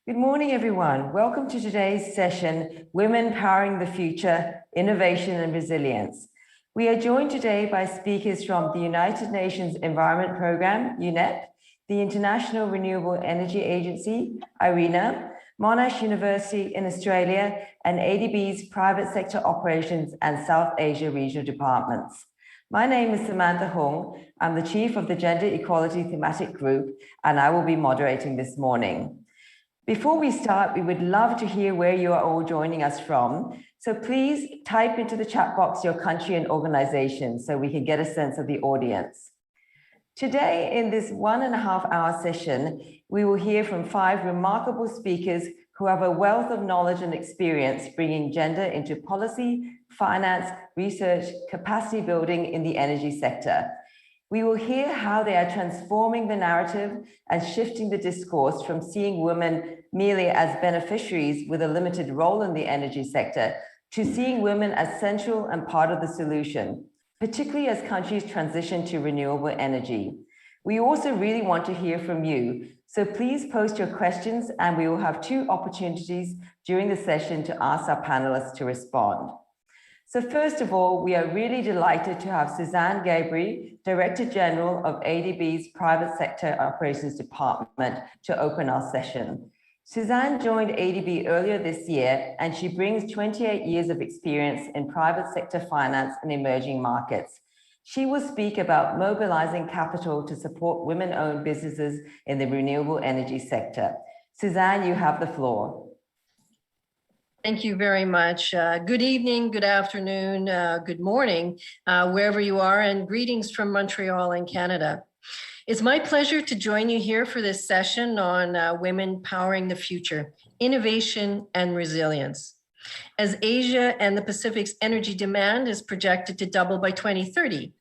Good morning, everyone. Welcome to today's session, Women Powering the Future, Innovation and Resilience. We are joined today by speakers from the United Nations Environment Programme, UNEP, the International Renewable Energy Agency, IRENA, Monash University in Australia, and ADB's Private Sector Operations and South Asia Regional Departments. My name is Samantha Hung. I'm the Chief of the Gender Equality Thematic Group, and I will be moderating this morning. Before we start, we would love to hear where you are all joining us from. So please type into the chat box your country and organization so we can get a sense of the audience. Today, in this 1.5-hour session, we will hear from 5 remarkable speakers who have a wealth of knowledge and experience bringing gender into policy, finance, research, capacity building in the energy sector. We will hear how they are transforming the narrative and shifting the discourse from seeing women merely as beneficiaries with a limited role in the energy sector to seeing women as central and part of the solution, particularly as countries transition to renewable energy. We also really want to hear from you, so please post your questions and we will have 2 opportunities during the session to ask our panelists to respond. So first of all, we are really delighted to have Suzanne Gabry, Director General of ADB's Private Sector Operations Department, to open our session. Suzanne joined ADB earlier this year, and she brings 28 years of experience in private sector finance and emerging markets. She will speak about mobilizing capital to support women-owned businesses in the renewable energy sector. Suzanne, you have the floor. Thank you very much. Good evening, good afternoon, good morning, wherever you are, and greetings from Montreal in Canada. It's my pleasure to join you here for this session on women powering the future, innovation and resilience. As Asia and the Pacific's energy demand is projected to double by 2030,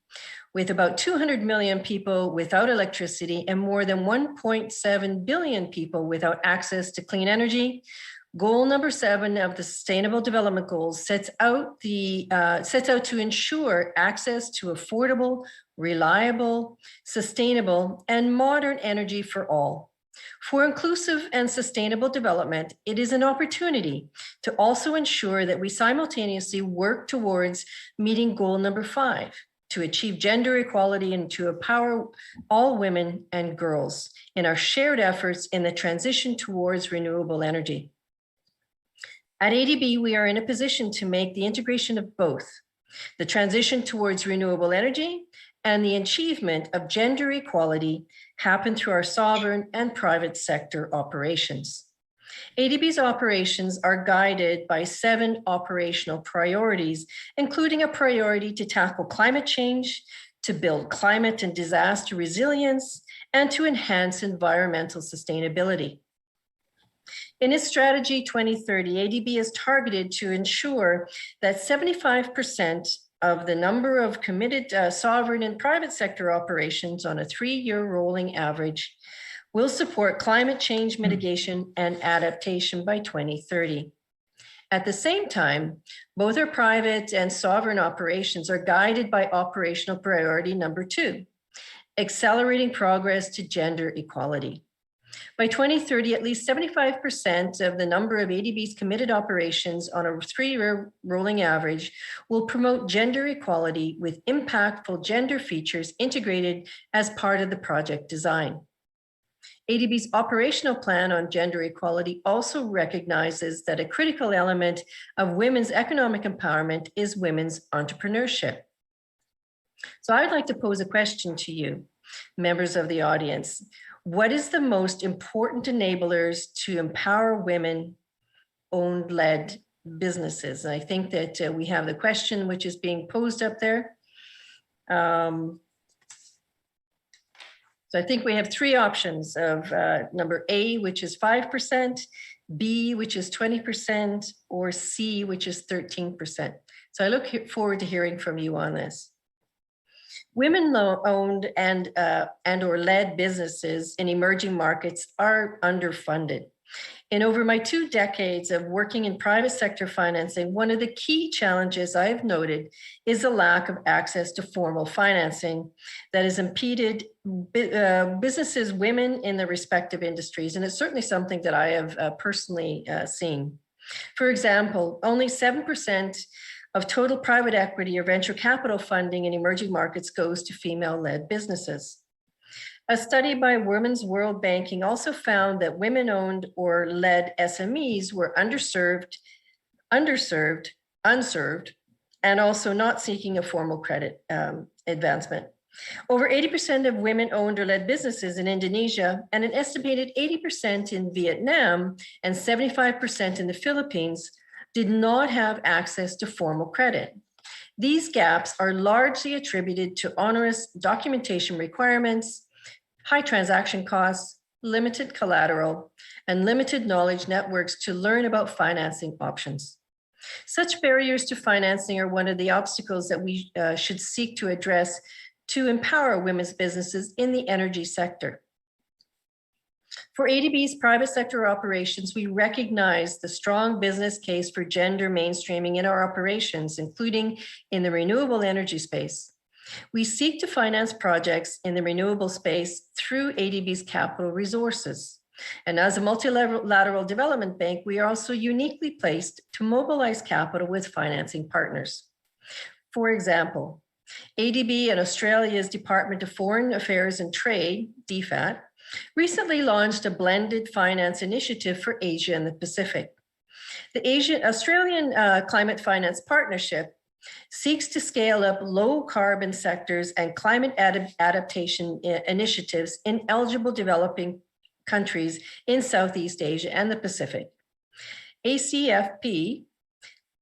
with about 200 million people without electricity and more than 1.7 billion people without access to clean energy, Goal number 7 of the Sustainable Development Goals sets out to ensure access to affordable, reliable, sustainable, and modern energy for all. For inclusive and sustainable development, it is an opportunity to also ensure that we simultaneously work towards meeting goal number 5, to achieve gender equality and to empower all women and girls in our shared efforts in the transition towards renewable energy. At ADB, we are in a position to make the integration of both, the transition towards renewable energy and the achievement of gender equality happen through our sovereign and private sector operations. ADB's operations are guided by 7 operational priorities, including a priority to tackle climate change, to build climate and disaster resilience, and to enhance environmental sustainability. In its strategy 2030, ADB is targeted to ensure that 75% of the number of committed sovereign and private sector operations on a 3-year rolling average will support climate change mitigation and adaptation by 2030. At the same time, both our private and sovereign operations are guided by operational priority number 2, accelerating progress to gender equality. By 2030, at least 75% of the number of ADB's committed operations on a 3-year rolling average will promote gender equality with impactful gender features integrated as part of the project design. ADB's operational plan on gender equality also recognizes that a critical element of women's economic empowerment is women's entrepreneurship. So I'd like to pose a question to you, members of the audience. What is the most important enablers to empower women-owned, led businesses? And I think that we have the question which is being posed up there. So I think we have 3 options of number A, which is 5%, B, which is 20%, or C, which is 13%. So I look forward to hearing from you on this. Women-owned and or led businesses in emerging markets are underfunded. In over my 2 decades of working in private sector financing, one of the key challenges I have noted is the lack of access to formal financing that has impeded businesses, women in the respective industries. And it's certainly something that I have personally seen. For example, only 7% of total private equity or venture capital funding in emerging markets goes to female-led businesses. A study by Women's World Banking also found that women-owned or led SMEs were underserved, unserved, and also not seeking a formal credit advancement. Over 80% of women-owned or led businesses in Indonesia and an estimated 80% in Vietnam and 75% in the Philippines did not have access to formal credit. These gaps are largely attributed to onerous documentation requirements, high transaction costs, limited collateral, and limited knowledge networks to learn about financing options. Such barriers to financing are one of the obstacles that we should seek to address to empower women's businesses in the energy sector. For ADB's private sector operations, we recognize the strong business case for gender mainstreaming in our operations, including in the renewable energy space. We seek to finance projects in the renewable space through ADB's capital resources. And as a multilateral development bank, we are also uniquely placed to mobilize capital with financing partners. For example, ADB and Australia's Department of Foreign Affairs and Trade, DFAT, recently launched a blended finance initiative for Asia and the Pacific. The Australian Climate Finance Partnership seeks to scale up low carbon sectors and climate adaptation initiatives in eligible developing countries in Southeast Asia and the Pacific. ACFP,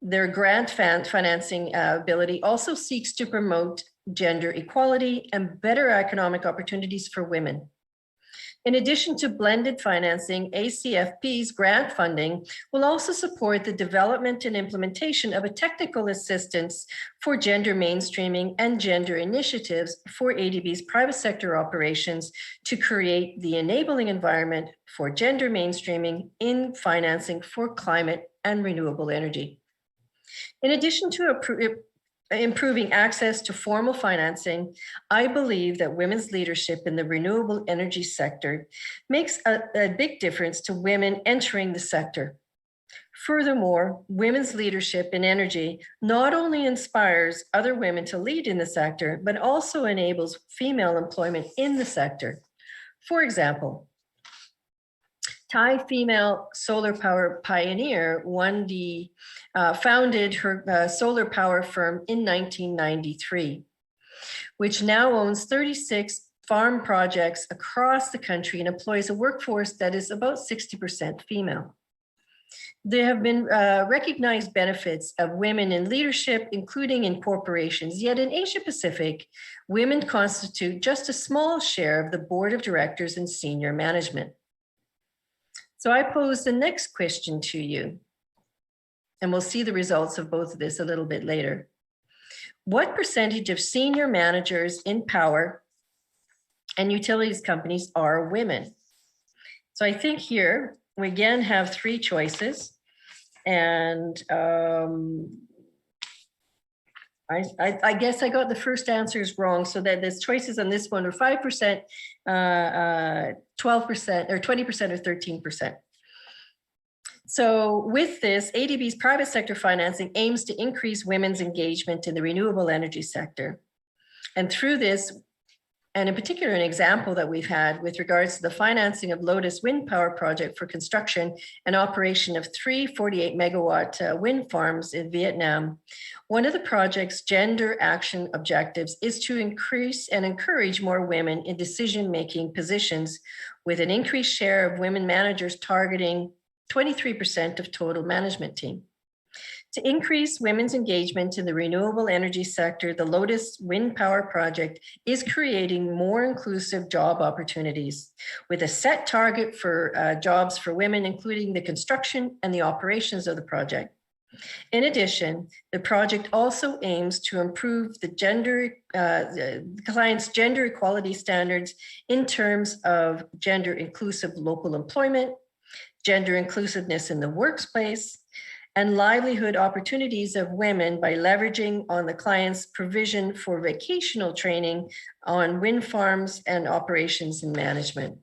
their grant financing ability, also seeks to promote gender equality and better economic opportunities for women. In addition to blended financing, ACFP's grant funding will also support the development and implementation of a technical assistance for gender mainstreaming and gender initiatives for ADB's private sector operations to create the enabling environment for gender mainstreaming in financing for climate and renewable energy. In addition to improving access to formal financing, I believe that women's leadership in the renewable energy sector makes a big difference to women entering the sector. Furthermore, women's leadership in energy not only inspires other women to lead in the sector, but also enables female employment in the sector. For example, Thai female solar power pioneer Wendy founded her solar power firm in 1993, which now owns 36 farm projects across the country and employs a workforce that is about 60% female. There have been recognized benefits of women in leadership, including in corporations, yet in Asia Pacific, women constitute just a small share of the board of directors and senior management. So I pose the next question to you, and we'll see the results of both of this a little bit later. What percentage of senior managers in power and utilities companies are women? So I think here we again have 3 choices, and I guess I got the first answers wrong, so that there's choices on this one are 5%, 12%, or 20%, or 13%. So with this, ADB's private sector financing aims to increase women's engagement in the renewable energy sector. And through this, and in particular, an example that we've had with regards to the financing of Lotus Wind Power Project for construction and operation of 3 48 megawatt wind farms in Vietnam. One of the project's gender action objectives is to increase and encourage more women in decision-making positions, with an increased share of women managers targeting 23% of total management team. To increase women's engagement in the renewable energy sector, the Lotus Wind Power Project is creating more inclusive job opportunities with a set target for jobs for women, including the construction and the operations of the project. In addition, the project also aims to improve the client's gender equality standards in terms of gender inclusive local employment, gender inclusiveness in the workplace, and livelihood opportunities of women by leveraging on the client's provision for vocational training on wind farms and operations and management.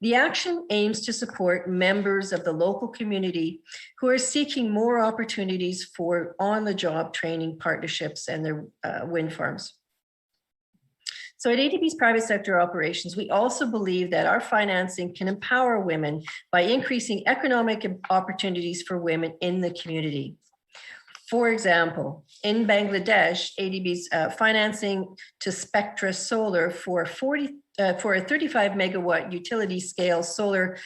The action aims to support members of the local community who are seeking more opportunities for on-the-job training partnerships and their wind farms. So at ADB's private sector operations, we also believe that our financing can empower women by increasing economic opportunities for women in the community. For example, in Bangladesh, ADB's financing to Spectra Solar for a 35 megawatt utility scale solar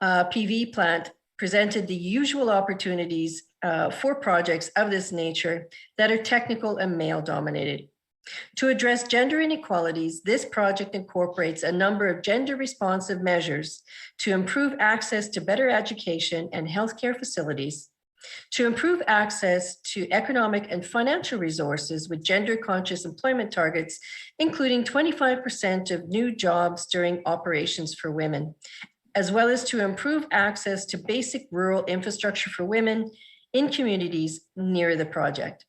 PV plant presented the usual opportunities for projects of this nature that are technical and male dominated. To address gender inequalities, this project incorporates a number of gender responsive measures to improve access to better education and healthcare facilities, to improve access to economic and financial resources with gender conscious employment targets, including 25% of new jobs during operations for women, as well as to improve access to basic rural infrastructure for women in communities near the project.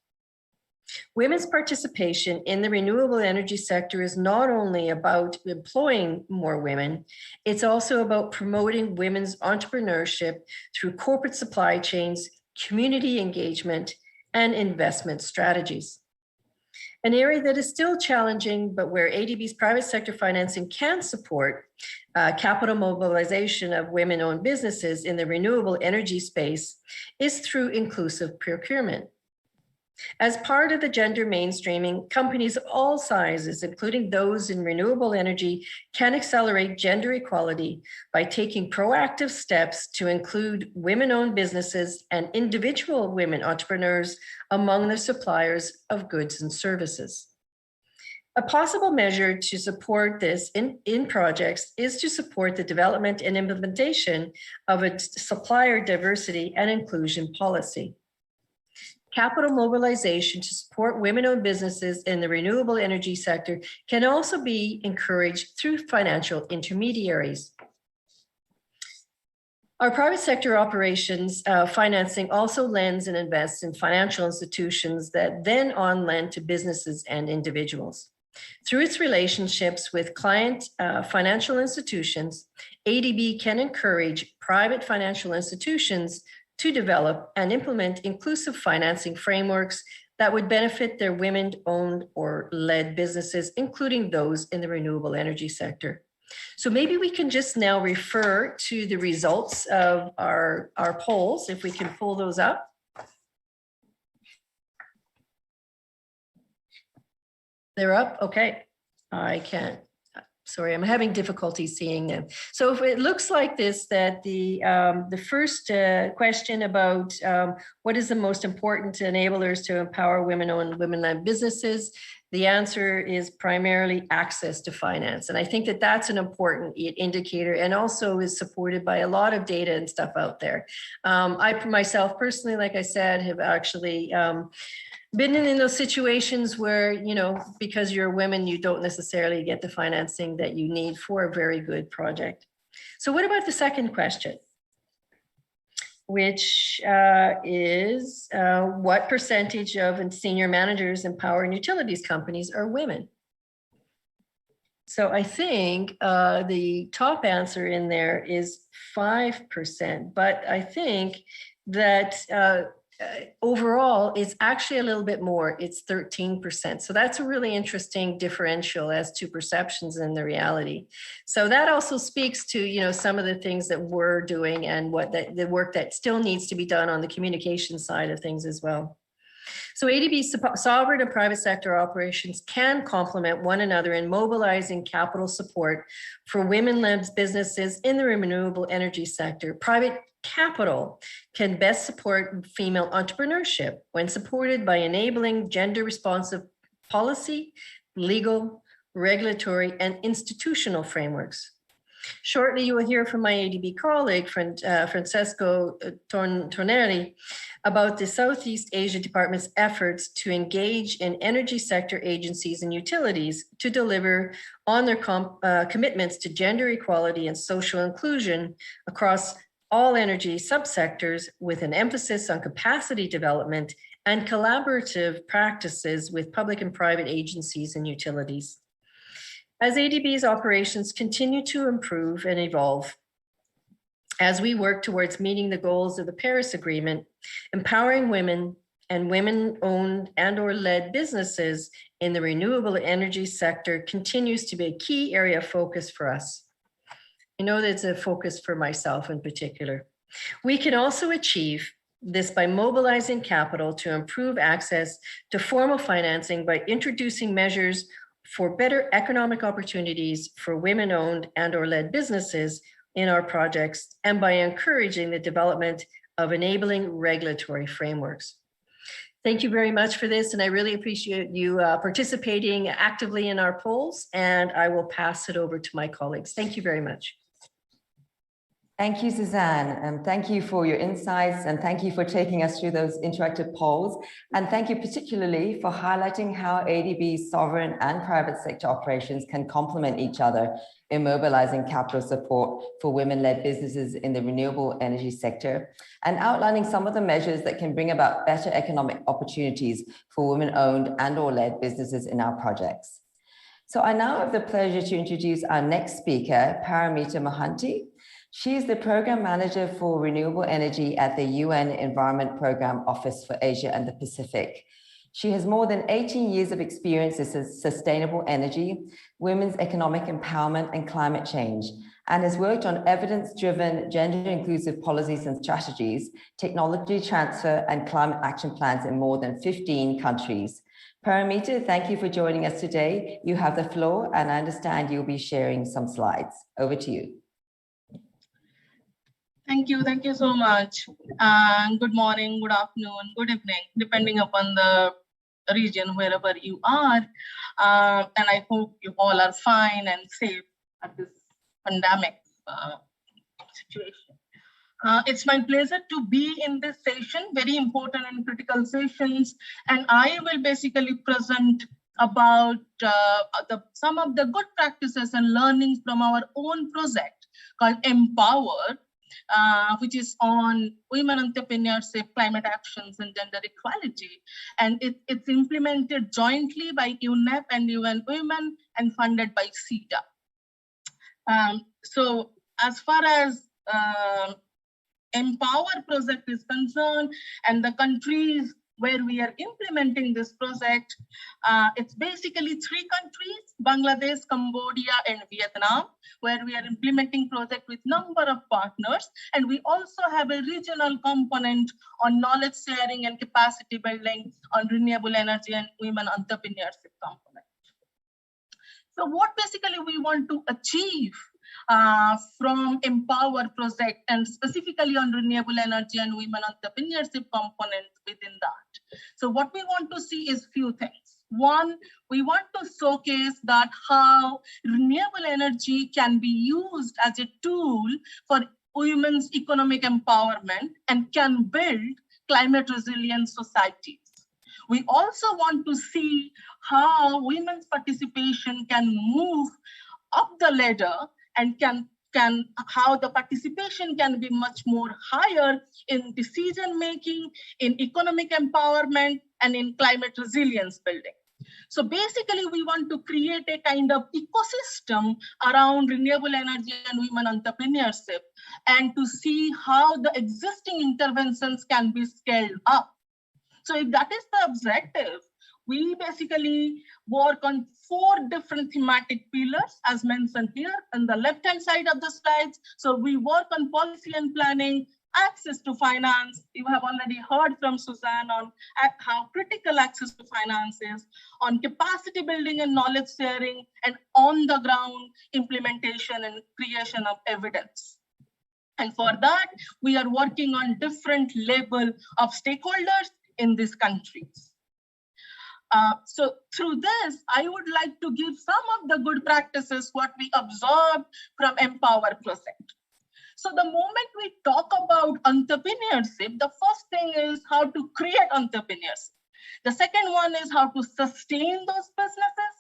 Women's participation in the renewable energy sector is not only about employing more women, it's also about promoting women's entrepreneurship through corporate supply chains, community engagement, and investment strategies. An area that is still challenging, but where ADB's private sector financing can support capital mobilization of women-owned businesses in the renewable energy space is through inclusive procurement. As part of the gender mainstreaming, companies of all sizes, including those in renewable energy, can accelerate gender equality by taking proactive steps to include women-owned businesses and individual women entrepreneurs among the suppliers of goods and services. A possible measure to support this in projects is to support the development and implementation of a supplier diversity and inclusion policy. Capital mobilization to support women-owned businesses in the renewable energy sector can also be encouraged through financial intermediaries. Our private sector operations financing also lends and invests in financial institutions that then on lend to businesses and individuals. Through its relationships with client financial institutions, ADB can encourage private financial institutions to develop and implement inclusive financing frameworks that would benefit their women-owned or led businesses, including those in the renewable energy sector. So maybe we can just now refer to the results of our polls, if we can pull those up. They're up, okay. I can't. Sorry, I'm having difficulty seeing them. So if it looks like this, that the first question about what is the most important enablers to empower women-owned, women-led businesses, the answer is primarily access to finance. And I think that that's an important indicator and also is supported by a lot of data and stuff out there. I myself personally, like I said, have actually been in those situations where, you know, because you're a woman, you don't necessarily get the financing that you need for a very good project. So what about the second question, which is what percentage of senior managers in power and utilities companies are women? So I think the top answer in there is 5%, but I think that overall, it's actually a little bit more, it's 13%. So that's a really interesting differential as to perceptions and the reality. So that also speaks to, you know, some of the things that we're doing and what the work that still needs to be done on the communication side of things as well. So ADB's sovereign and private sector operations can complement one another in mobilizing capital support for women-led businesses in the renewable energy sector. Private capital can best support female entrepreneurship when supported by enabling gender-responsive policy, legal, regulatory, and institutional frameworks. Shortly, you will hear from my ADB colleague, Francesco Tornelli, about the Southeast Asia Department's efforts to engage in energy sector agencies and utilities to deliver on their commitments to gender equality and social inclusion across all energy subsectors, with an emphasis on capacity development and collaborative practices with public and private agencies and utilities. As ADB's operations continue to improve and evolve, as we work towards meeting the goals of the Paris Agreement, empowering women and women-owned and/or led businesses in the renewable energy sector continues to be a key area of focus for us. I know that's a focus for myself in particular. We can also achieve this by mobilizing capital to improve access to formal financing by introducing measures for better economic opportunities for women-owned and/or led businesses in our projects, and by encouraging the development of enabling regulatory frameworks. Thank you very much for this, and I really appreciate you participating actively in our polls, and I will pass it over to my colleagues. Thank you very much. Thank you, Suzanne, and thank you for your insights, and thank you for taking us through those interactive polls. And thank you particularly for highlighting how ADB's sovereign and private sector operations can complement each other in mobilizing capital support for women-led businesses in the renewable energy sector, and outlining some of the measures that can bring about better economic opportunities for women-owned and/or led businesses in our projects. So I now have the pleasure to introduce our next speaker, Paramita Mohanty. She is the Program Manager for Renewable Energy at the UN Environment Programme Office for Asia and the Pacific. She has more than 18 years of experience in sustainable energy, women's economic empowerment, and climate change, and has worked on evidence-driven, gender-inclusive policies and strategies, technology transfer, and climate action plans in more than 15 countries. Paramita, thank you for joining us today. You have the floor, and I understand you'll be sharing some slides. Over to you. Thank you so much. Good morning, good afternoon, good evening, depending upon the region, wherever you are. And I hope you all are fine and safe at this pandemic situation. It's my pleasure to be in this session, very important and critical sessions. And I will basically present about some of the good practices and learnings from our own project called Empower, which is on women entrepreneurship, climate actions, and gender equality. And it's implemented jointly by UNEP and UN Women and funded by CETA. So as far as Empower project is concerned, and the countries where we are implementing this project, it's basically 3 countries, Bangladesh, Cambodia, and Vietnam, where we are implementing project with number of partners. And we also have a regional component on knowledge sharing and capacity building on renewable energy and women entrepreneurship component. So what basically we want to achieve from Empower project, and specifically on renewable energy and women entrepreneurship component within that. So what we want to see is few things. One, we want to showcase that how renewable energy can be used as a tool for women's economic empowerment and can build climate resilient societies. We also want to see how women's participation can move up the ladder and how the participation can be much more higher in decision making, in economic empowerment, and in climate resilience building. So basically, we want to create a kind of ecosystem around renewable energy and women entrepreneurship, and to see how the existing interventions can be scaled up. So if that is the objective, we basically work on 4 different thematic pillars, as mentioned here on the left-hand side of the slides. So we work on policy and planning, access to finance. You have already heard from Suzanne on how critical access to finance is, on capacity building and knowledge sharing, and on the ground implementation and creation of evidence. And for that, we are working on different level of stakeholders in these countries. So through this, I would like to give some of the good practices, what we observed from Empower Project. So the moment we talk about entrepreneurship, the first thing is how to create entrepreneurship. The second one is how to sustain those businesses.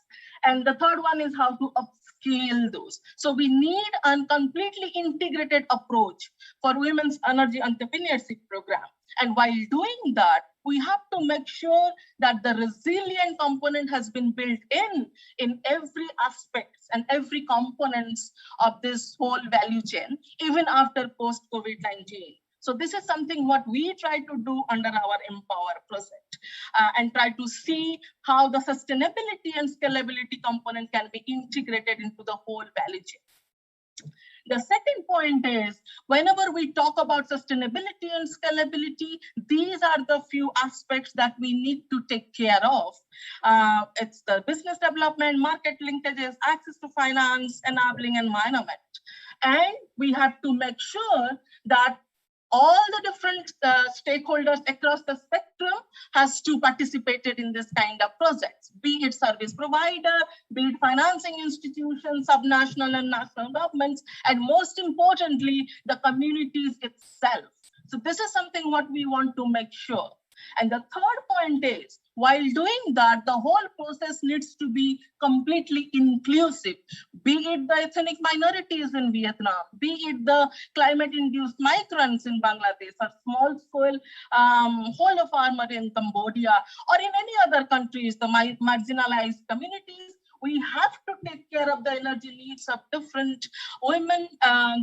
And the third one is how to upscale those. So we need a completely integrated approach for women's energy entrepreneurship program. And while doing that, we have to make sure that the resilient component has been built in every aspect and every components of this whole value chain, even after post-COVID-19. So this is something what we try to do under our Empower project and try to see how the sustainability and scalability component can be integrated into the whole value chain. The second point is, whenever we talk about sustainability and scalability, these are the few aspects that we need to take care of. It's the business development, market linkages, access to finance, enabling environment. And we have to make sure that all the different stakeholders across the spectrum has to participated in this kind of projects, be it service provider, be it financing institutions, subnational and national governments, and most importantly, the communities itself. So this is something what we want to make sure. And the third point is, while doing that, the whole process needs to be completely inclusive, be it the ethnic minorities in Vietnam, be it the climate-induced migrants in Bangladesh, or small-scale whole farmer in Cambodia, or in any other countries, the marginalized communities. We have to take care of the energy needs of different women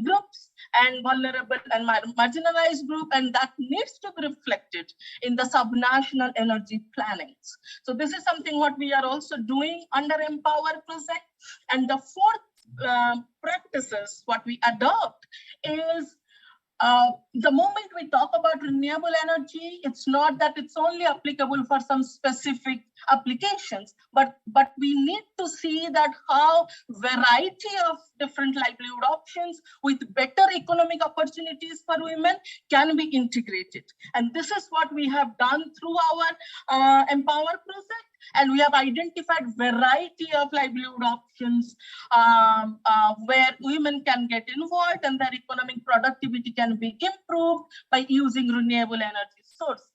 groups and vulnerable and marginalized group, and that needs to be reflected in the subnational energy plannings. So this is something what we are also doing under Empower project. And the fourth practices what we adopt is the moment we talk about renewable energy, it's not that it's only applicable for some specific applications, but we need to see that how variety of different livelihood options with better economic opportunities for women can be integrated. And this is what we have done through our Empower project. And we have identified variety of livelihood options where women can get involved and their economic productivity can be improved by using renewable energy sources.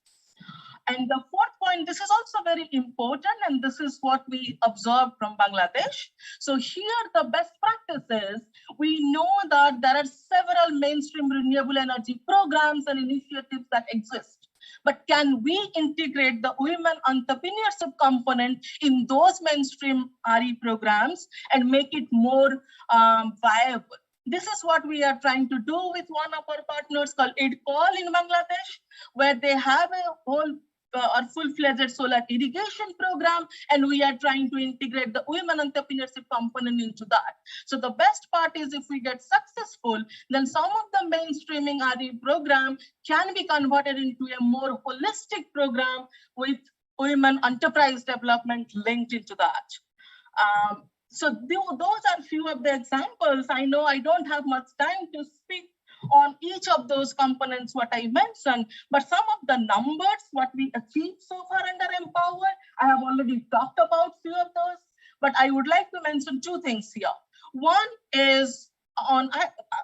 And the fourth point, this is also very important, and this is what we observed from Bangladesh. So here the best practices, we know that there are several mainstream renewable energy programs and initiatives that exist. But can we integrate the women entrepreneurship component in those mainstream RE programs and make it more viable? This is what we are trying to do with one of our partners called IDCOL in Bangladesh, where they have a whole or full-fledged solar irrigation program, and we are trying to integrate the women entrepreneurship component into that. So the best part is if we get successful, then some of the mainstreaming RE program can be converted into a more holistic program with women enterprise development linked into that. So those are few of the examples. I know I don't have much time to speak on each of those components what I mentioned, but some of the numbers what we achieved so far under Empower, I have already talked about few of those, but I would like to mention two things here. One is on,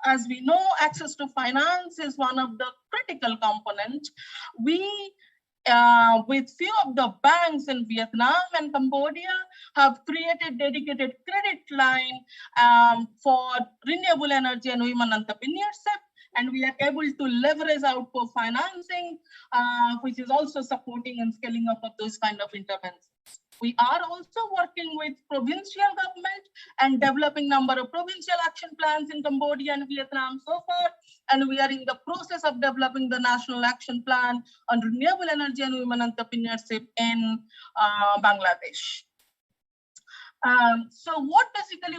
as we know, access to finance is one of the critical components. We with few of the banks in Vietnam and Cambodia have created dedicated credit line for renewable energy and women entrepreneurship. And we are able to leverage output financing, which is also supporting and scaling up of those kind of interventions. We are also working with provincial government and developing number of provincial action plans in Cambodia and Vietnam so far. And we are in the process of developing the national action plan on renewable energy and women entrepreneurship in Bangladesh. So what basically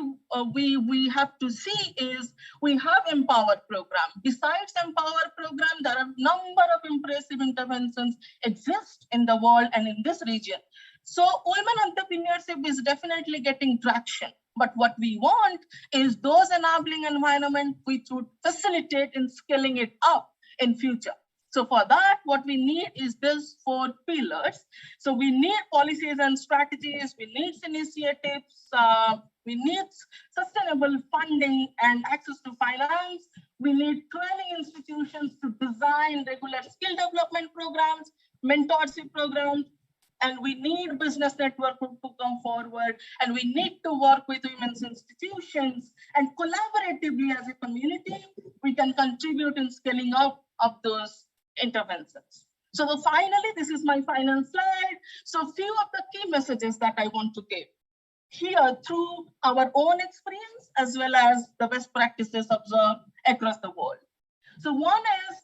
we have to see is we have Empower program. Besides Empower program, there are a number of impressive interventions exist in the world and in this region. So women entrepreneurship is definitely getting traction. But what we want is those enabling environment which would facilitate in scaling it up in future. So for that, what we need is these 4 pillars. So we need policies and strategies, we need initiatives, we need sustainable funding and access to finance. We need training institutions to design regular skill development programs, mentorship programs, and we need business network to come forward, and we need to work with women's institutions, and collaboratively as a community, we can contribute in scaling up of those interventions. So finally, this is my final slide. So few of the key messages that I want to give here through our own experience as well as the best practices observed across the world. So one is,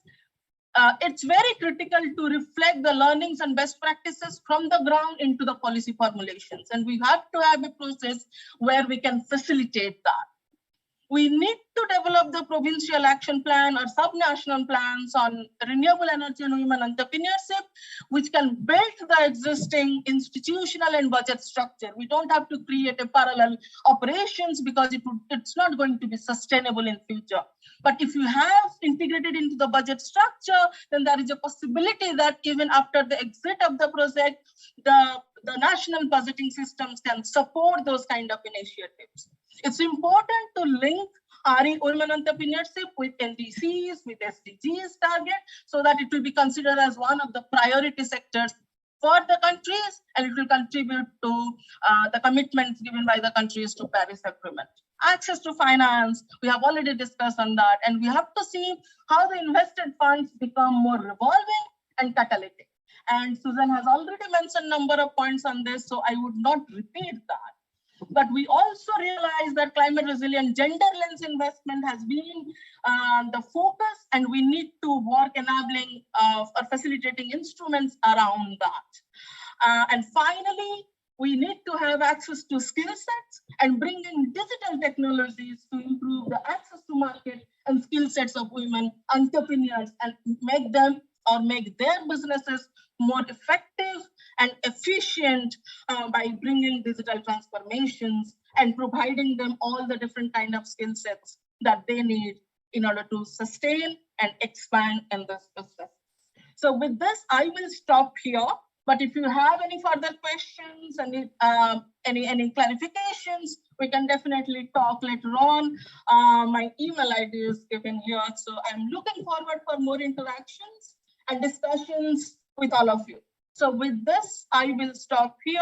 it's very critical to reflect the learnings and best practices from the ground into the policy formulations. And we have to have a process where we can facilitate that. We need to develop the provincial action plan or sub-national plans on renewable energy and women entrepreneurship, which can build the existing institutional and budget structure. We don't have to create a parallel operations because it's not going to be sustainable in future. But if you have integrated into the budget structure, then there is a possibility that even after the exit of the project, the national budgeting systems can support those kind of initiatives. It's important to link RE women entrepreneurship with NDCs, with SDGs target, so that it will be considered as one of the priority sectors for the countries, and it will contribute to the commitments given by the countries to Paris Agreement. Access to finance, we have already discussed on that, and we have to see how the invested funds become more revolving and catalytic. And Susan has already mentioned a number of points on this, so I would not repeat that. But we also realize that climate resilient gender lens investment has been the focus, and we need to work enabling or facilitating instruments around that. And finally, we need to have access to skill sets and bring in digital technologies to improve the access to market and skill sets of women entrepreneurs and make them or make their businesses more effective and efficient by bringing digital transformations and providing them all the different kind of skill sets that they need in order to sustain and expand in this business. So with this, I will stop here. But if you have any further questions and any clarifications, we can definitely talk later on. My email ID is given here. So I'm looking forward for more interactions and discussions with all of you. So with this, I will stop here.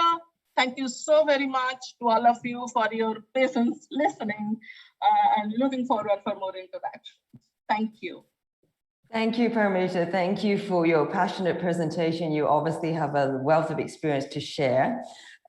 Thank you so very much to all of you for your patience listening and looking forward for more interactions. Thank you. Thank you, Paramita. Thank you for your passionate presentation. You obviously have a wealth of experience to share.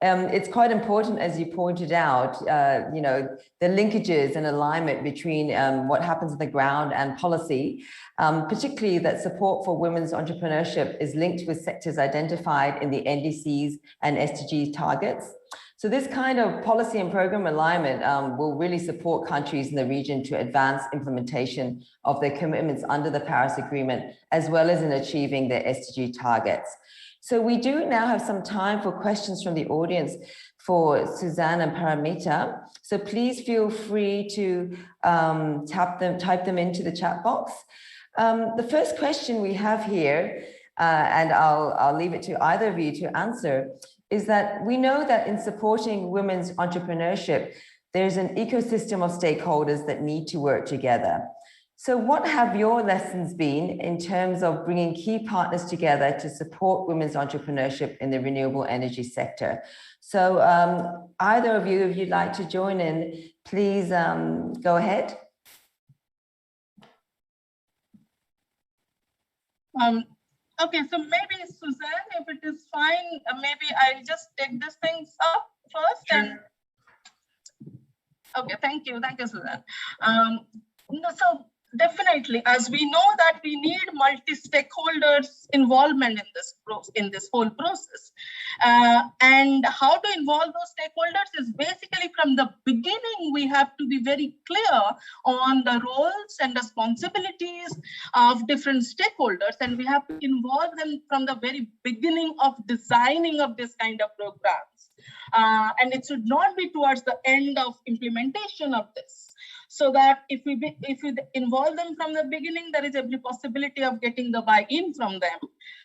It's quite important, as you pointed out, the linkages and alignment between what happens on the ground and policy, particularly that support for women's entrepreneurship is linked with sectors identified in the NDCs and SDG targets. So this kind of policy and program alignment will really support countries in the region to advance implementation of their commitments under the Paris Agreement, as well as in achieving their SDG targets. So we do now have some time for questions from the audience for Suzanne and Paramita. So please feel free to type them into the chat box. The first question we have here, and I'll leave it to either of you to answer, is that we know that in supporting women's entrepreneurship, there's an ecosystem of stakeholders that need to work together. So what have your lessons been in terms of bringing key partners together to support women's entrepreneurship in the renewable energy sector? So either of you, if you'd like to join in, please go ahead. Okay, so maybe Suzanne, if it is fine, maybe I just take this thing up first. Sure. And okay, thank you, Suzanne. So definitely, as we know that we need multi-stakeholders involvement in this whole process, and how to involve those stakeholders is basically from the beginning. We have to be very clear on the roles and responsibilities of different stakeholders, and we have to involve them from the very beginning of designing of this kind of programs, and it should not be towards the end of implementation of this. so that if we involve them from the beginning, there is every possibility of getting the buy-in from them.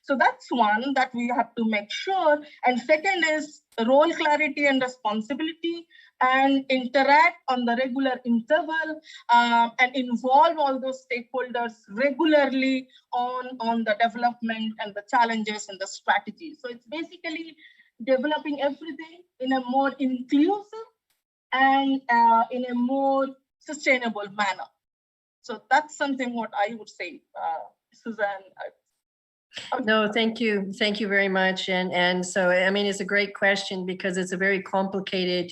So that's one that we have to make sure. And second is role clarity and responsibility, and interact on the regular interval, and involve all those stakeholders regularly on the development and the challenges and the strategy. So it's basically developing everything in a more inclusive and in a more sustainable manner. So that's something what I would say, Suzanne. No, thank you. Thank you very much. And so, I mean, it's a great question because it's a very complicated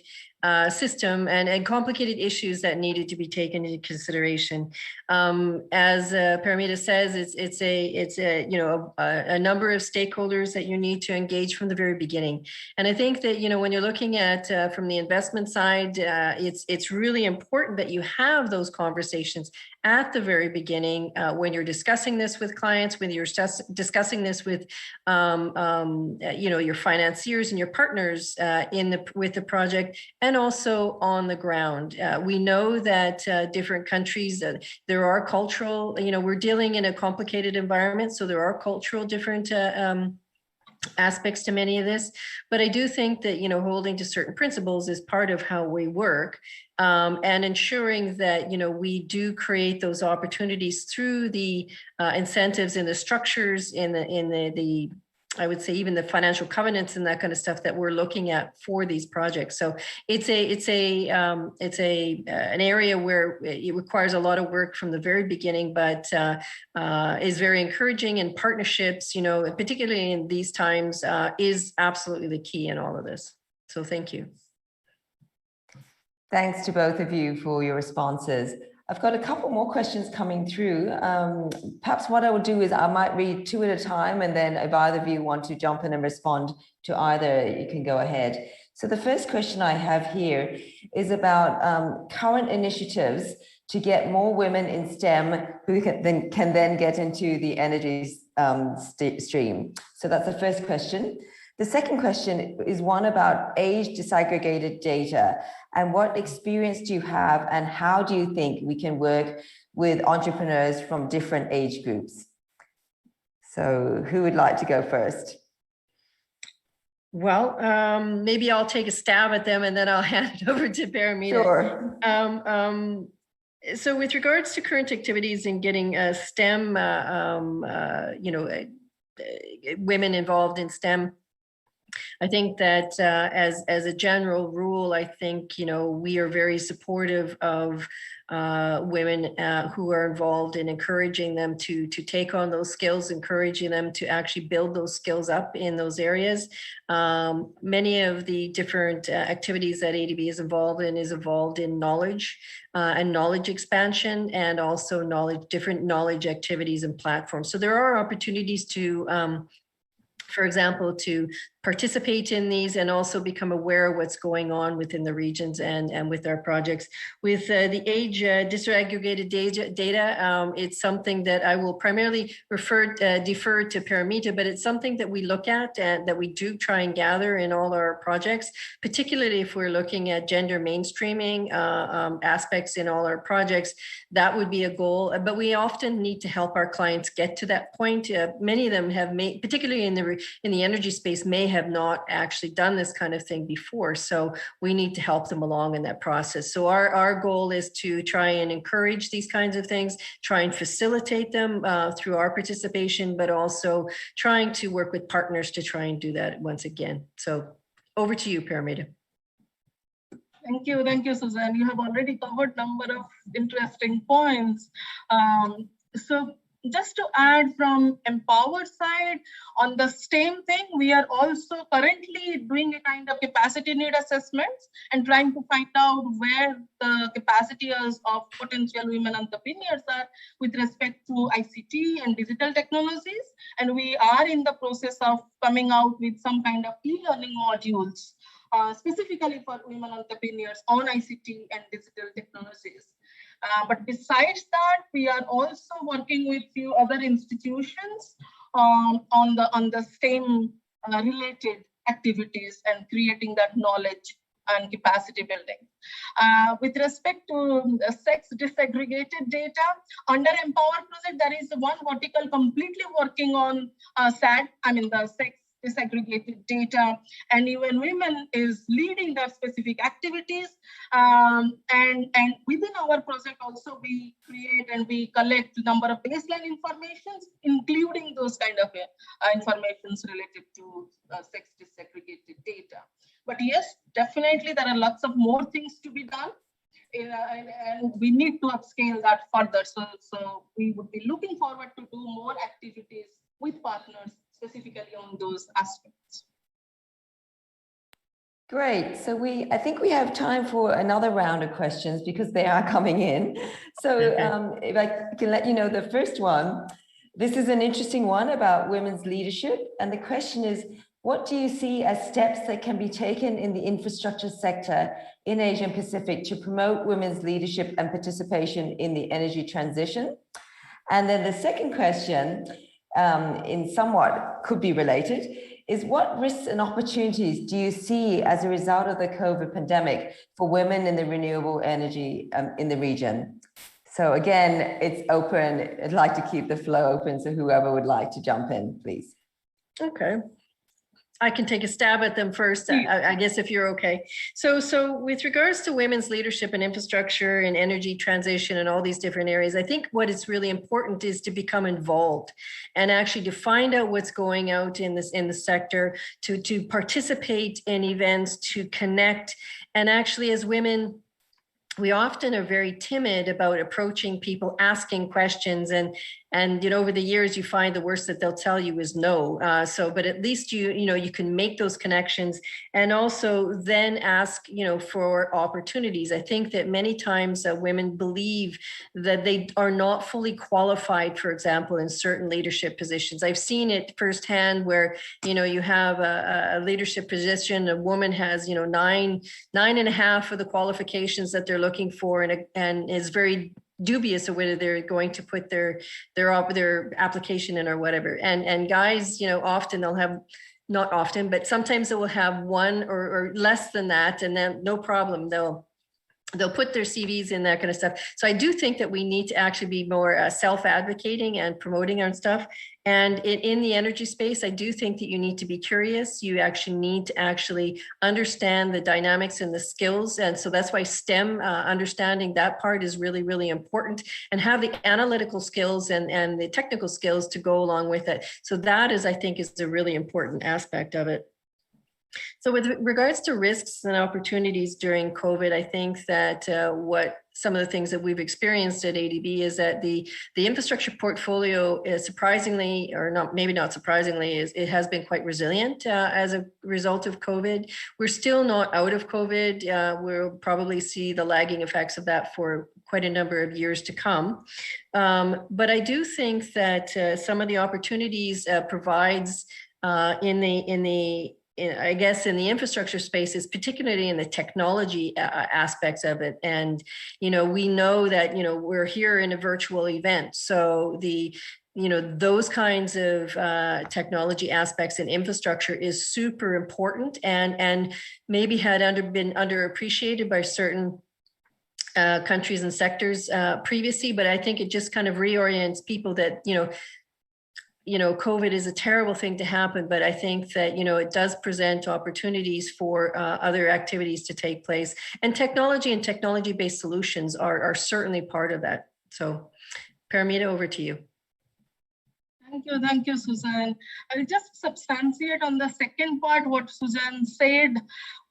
system and complicated issues that needed to be taken into consideration. As Paramita says, it's a you know a number of stakeholders that you need to engage from the very beginning. And I think that when you're looking at from the investment side, it's really important that you have those conversations at the very beginning when you're discussing this with clients, when you're discussing this with your financiers and your partners with the project, and also on the ground. We know that different countries, there are cultural, we're dealing in a complicated environment, so there are cultural different aspects to many of this. But I do think that, holding to certain principles is part of how we work, and ensuring that, we do create those opportunities through the incentives and the structures in the I would say even the financial covenants and that kind of stuff that we're looking at for these projects. So it's an area where it requires a lot of work from the very beginning, but is very encouraging, and partnerships, particularly in these times, is absolutely the key in all of this. So thank you. Thanks to both of you for your responses. I've got a couple more questions coming through. Perhaps what I will do is I might read two at a time, and then if either of you want to jump in and respond to either, you can go ahead. So the first question I have here is about current initiatives to get more women in STEM who can then get into the energy stream. So that's the first question. The second question is one about age disaggregated data, and what experience do you have, and how do you think we can work with entrepreneurs from different age groups? So who would like to go first? Well, maybe I'll take a stab at them and then I'll hand it over to Paramita. Sure. So with regards to current activities in getting STEM, women involved in STEM, I think that as a general rule, I think, we are very supportive of women who are involved in encouraging them to take on those skills, encouraging them to actually build those skills up in those areas. Many of the different activities that ADB is involved in knowledge and knowledge expansion, and also different knowledge activities and platforms. So there are opportunities to for example, to participate in these and also become aware of what's going on within the regions and with our projects. With the age disaggregated data, it's something that I will primarily defer to Paramita, but it's something that we look at and that we do try and gather in all our projects, particularly if we're looking at gender mainstreaming aspects in all our projects. That would be a goal, but we often need to help our clients get to that point. Many of them have made, particularly in the energy space, may have not actually done this kind of thing before. So we need to help them along in that process. So our goal is to try and encourage these kinds of things, try and facilitate them through our participation, but also trying to work with partners to try and do that once again. So over to you, Paramita. Thank you, Suzanne. You have already covered a number of interesting points. So just to add from Empower side, on the same thing, we are also currently doing a kind of capacity need assessments and trying to find out where the capacity of potential women entrepreneurs are with respect to ICT and digital technologies. And we are in the process of coming out with some kind of e-learning modules specifically for women entrepreneurs on ICT and digital technologies. But besides that, we are also working with few other institutions on the same related activities and creating that knowledge and capacity building. With respect to sex disaggregated data, under Empower project, there is one vertical completely working on SAD, the sex disaggregated data, and even women is leading that specific activities. And within our project also, we create and we collect number of baseline informations, including those kind of informations related to sex disaggregated data. But yes, definitely there are lots of more things to be done. And we need to upscale that further. So we would be looking forward to do more activities with partners specifically on those aspects. Great. So I think we have time for another round of questions because they are coming in. So if I can let you know the first one, this is an interesting one about women's leadership. And the question is, what do you see as steps that can be taken in the infrastructure sector in Asia Pacific to promote women's leadership and participation in the energy transition? And then the second question, in somewhat could be related, is what risks and opportunities do you see as a result of the COVID pandemic for women in the renewable energy in the region? So again, it's open. I'd like to keep the flow open, so whoever would like to jump in, please. Okay. I can take a stab at them first, I guess, if you're okay. So with regards to women's leadership and infrastructure and energy transition and all these different areas, I think what is really important is to become involved and actually to find out what's going out in the sector, to participate in events, to connect. And actually, as women, we often are very timid about approaching people, asking questions, and over the years you find the worst that they'll tell you is no. But at least you can make those connections and also then ask for opportunities. I think that many times women believe that they are not fully qualified, for example, in certain leadership positions. I've seen it firsthand where you have a leadership position, a woman has 9.5 of the qualifications that they're looking for, and is very dubious of whether they're going to put their application in or whatever. And guys, often they'll have, not often, but sometimes they will have one or less than that, and then no problem, they'll put their CVs in, that kind of stuff. So I do think that we need to actually be more self-advocating and promoting our stuff. And in the energy space, I do think that you need to be curious. You actually need to actually understand the dynamics and the skills. And so that's why STEM, understanding that part is really, really important, and have the analytical skills and the technical skills to go along with it. So that is, I think, is a really important aspect of it. So with regards to risks and opportunities during COVID, I think that what some of the things that we've experienced at ADB is that the infrastructure portfolio is surprisingly, or not, maybe not surprisingly, it has been quite resilient as a result of COVID. We're still not out of COVID. We'll probably see the lagging effects of that for quite a number of years to come. But I do think that some of the opportunities provides in the infrastructure spaces, particularly in the technology aspects of it. And, we know that, we're here in a virtual event. So those kinds of technology aspects and infrastructure is super important, and maybe had been underappreciated by certain countries and sectors previously. But I think it just kind of reorients people that, COVID is a terrible thing to happen, but I think that, it does present opportunities for other activities to take place. And technology and technology-based solutions are certainly part of that. So, Paramita, over to you. Thank you, Suzanne. I'll just substantiate on the second part what Suzanne said.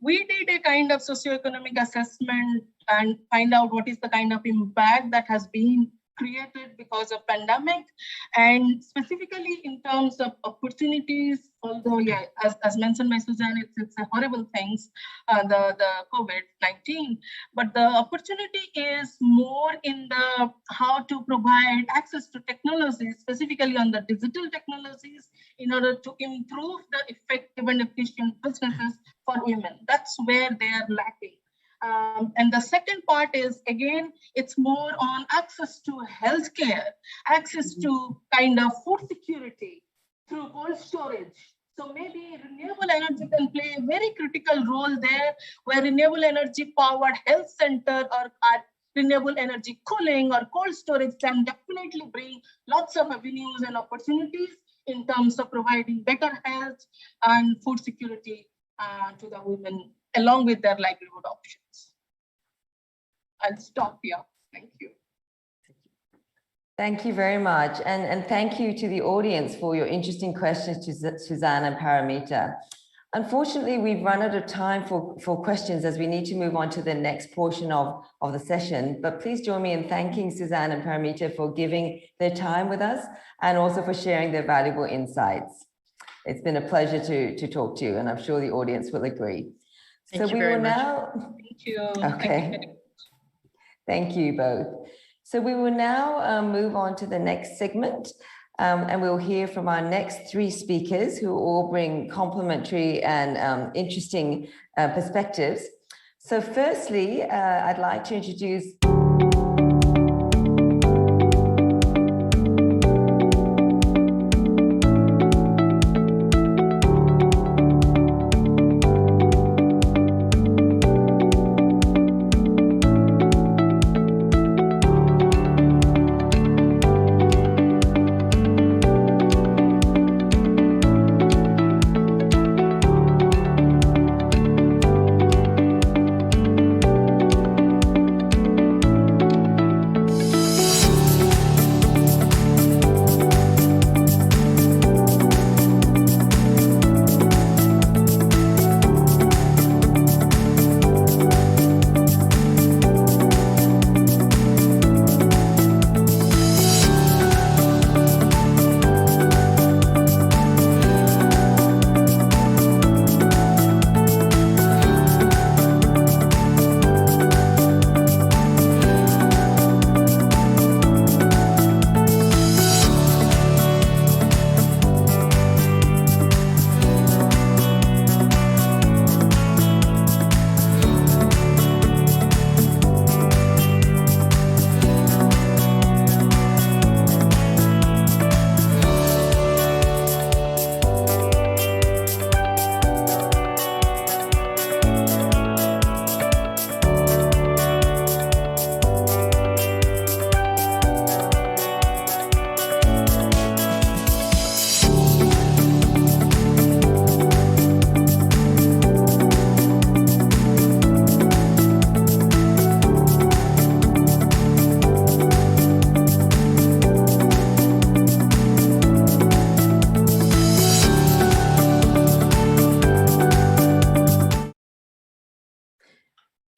We did a kind of socioeconomic assessment and find out what is the kind of impact that has been created because of pandemic, and specifically in terms of opportunities, although as mentioned by Suzanne, it's a horrible things, the COVID-19, but the opportunity is more in the how to provide access to technologies, specifically on the digital technologies, in order to improve the effective and efficient businesses for women. That's where they are lacking. And the second part is, again, it's more on access to healthcare, access to kind of food security through cold storage. So maybe renewable energy can play a very critical role there, where renewable energy powered health center or renewable energy cooling or cold storage can definitely bring lots of avenues and opportunities in terms of providing better health and food security to the women along with their livelihood options. I'll stop here. Thank you. Thank you very much. And thank you to the audience for your interesting questions to Suzanne and Paramita. Unfortunately, we've run out of time for questions as we need to move on to the next portion of the session. But please join me in thanking Suzanne and Paramita for giving their time with us and also for sharing their valuable insights. It's been a pleasure to talk to you, and I'm sure the audience will agree. Thank you very much. Thank you. Okay. Thank you both. So we will now move on to the next segment, and we'll hear from our next three speakers who all bring complementary and interesting perspectives. So firstly, I'd like to introduce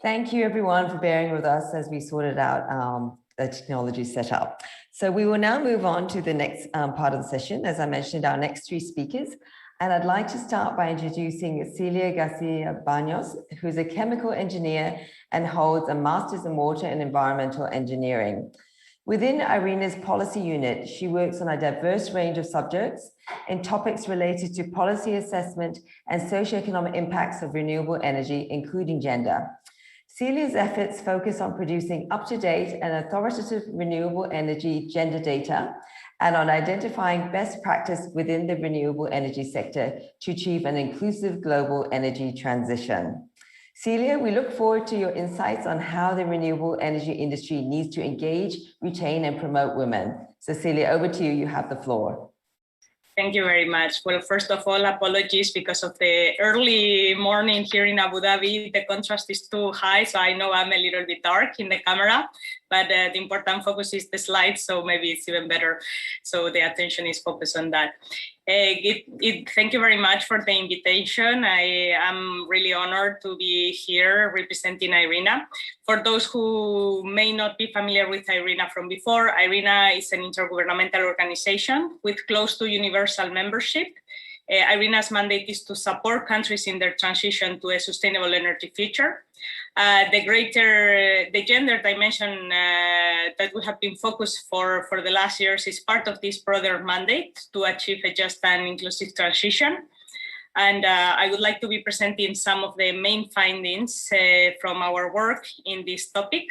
Thank you everyone for bearing with us as we sorted out the technology setup. So we will now move on to the next part of the session. As I mentioned, our next three speakers. And I'd like to start by introducing Celia Garcia Banos, who's a chemical engineer and holds a master's in water and environmental engineering. Within IRENA's policy unit, she works on a diverse range of subjects in topics related to policy assessment and socioeconomic impacts of renewable energy, including gender. Celia's efforts focus on producing up-to-date and authoritative renewable energy gender data and on identifying best practice within the renewable energy sector to achieve an inclusive global energy transition. Celia, we look forward to your insights on how the renewable energy industry needs to engage, retain, and promote women. So Celia, over to you. You have the floor. Thank you very much. Well, first of all, apologies because of the early morning here in Abu Dhabi. The contrast is too high, so I know I'm a little bit dark in the camera, but the important focus is the slides, so maybe it's even better. So the attention is focused on that. Thank you very much for the invitation. I am really honored to be here representing IRENA. For those who may not be familiar with IRENA from before, IRENA is an intergovernmental organization with close to universal membership. IRENA's mandate is to support countries in their transition to a sustainable energy future. The gender dimension that we have been focused for the last years is part of this broader mandate to achieve a just and inclusive transition. And I would like to be presenting some of the main findings from our work in this topic.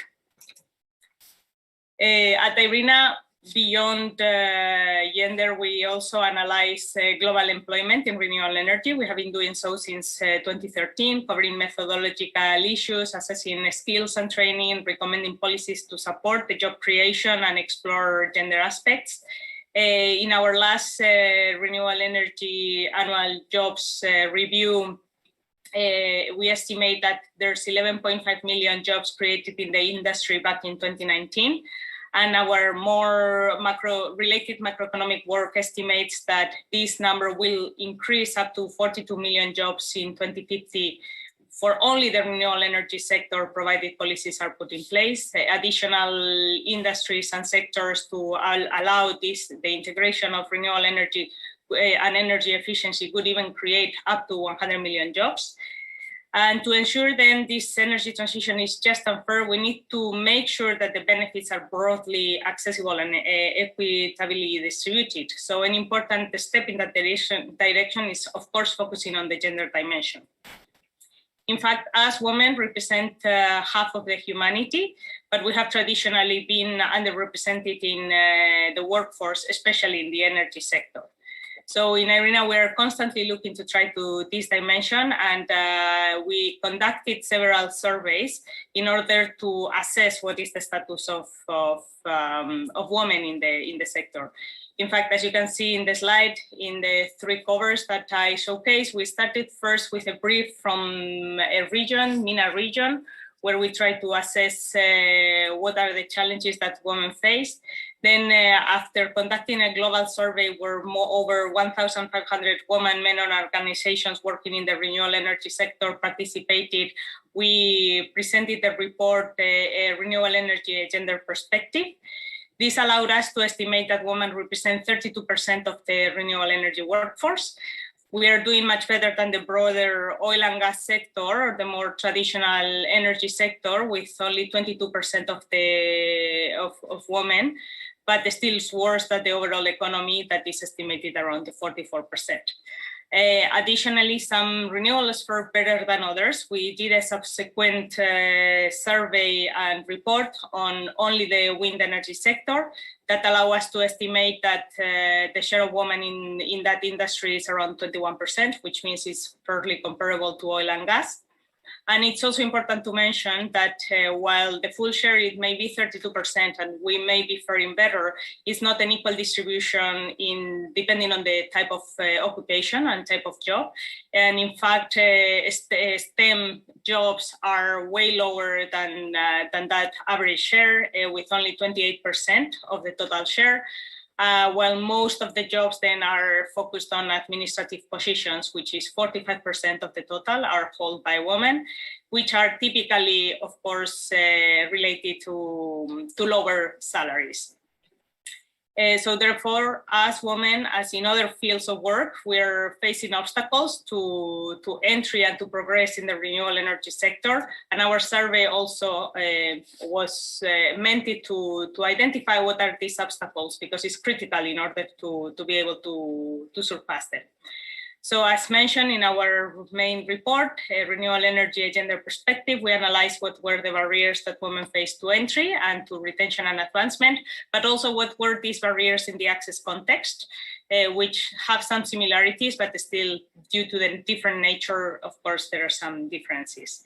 At IRENA, beyond gender, we also analyze global employment in renewable energy. We have been doing so since 2013, covering methodological issues, assessing skills and training, recommending policies to support the job creation and explore gender aspects. In our last renewable energy annual jobs review, we estimate that there's 11.5 million jobs created in the industry back in 2019. And our more related macroeconomic work estimates that this number will increase up to 42 million jobs in 2050 for only the renewable energy sector, provided policies are put in place. Additional industries and sectors to allow the integration of renewable energy and energy efficiency could even create up to 100 million jobs. And to ensure then this energy transition is just and fair, we need to make sure that the benefits are broadly accessible and equitably distributed. So an important step in that direction is, of course, focusing on the gender dimension. In fact, us women represent half of the humanity, but we have traditionally been underrepresented in the workforce, especially in the energy sector. So in IRENA, we are constantly looking to try to this dimension, and we conducted several surveys in order to assess what is the status of women in the sector. In fact, as you can see in the slide, in the three covers that I showcase, we started first with a brief from a region, MENA region, where we try to assess what are the challenges that women face. Then after conducting a global survey where over 1,500 women, men and organizations working in the renewable energy sector participated, we presented the report, Renewable Energy Gender Perspective. This allowed us to estimate that women represent 32% of the renewable energy workforce. We are doing much better than the broader oil and gas sector or the more traditional energy sector, with only 22% of women, but still worse than the overall economy that is estimated around the 44%. Additionally, some renewables fare better than others. We did a subsequent survey and report on only the wind energy sector that allow us to estimate that the share of women in that industry is around 21%, which means it's fairly comparable to oil and gas. And it's also important to mention that while the full share, it may be 32% and we may be faring better, it's not an equal distribution depending on the type of occupation and type of job. And in fact, STEM jobs are way lower than that average share, with only 28% of the total share. While most of the jobs then are focused on administrative positions, which is 45% of the total, are held by women, which are typically, of course, related to lower salaries. So therefore, as women, as in other fields of work, we're facing obstacles to entry and to progress in the renewable energy sector. And our survey also was meant to identify what are these obstacles, because it's critical in order to be able to surpass them. So as mentioned in our main report, Renewable Energy Gender Perspective, we analyzed what were the barriers that women face to entry and to retention and advancement, but also what were these barriers in the access context, which have some similarities, but still due to the different nature, of course, there are some differences.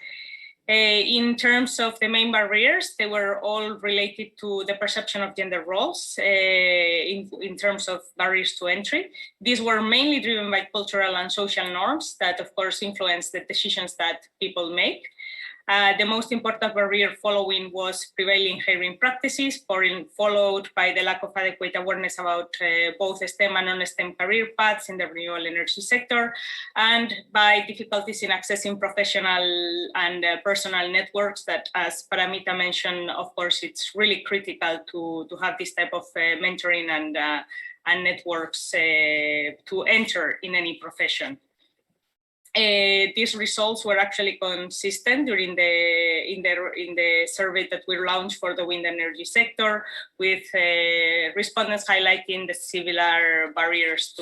In terms of the main barriers, they were all related to the perception of gender roles in terms of barriers to entry. These were mainly driven by cultural and social norms that, of course, influence the decisions that people make. The most important barrier following was prevailing hiring practices, followed by the lack of adequate awareness about both STEM and non-STEM career paths in the renewable energy sector, and by difficulties in accessing professional and personal networks that, as Paramita mentioned, of course, it's really critical to have this type of mentoring and networks to enter in any profession. These results were actually consistent during in the survey that we launched for the wind energy sector, with respondents highlighting the similar barriers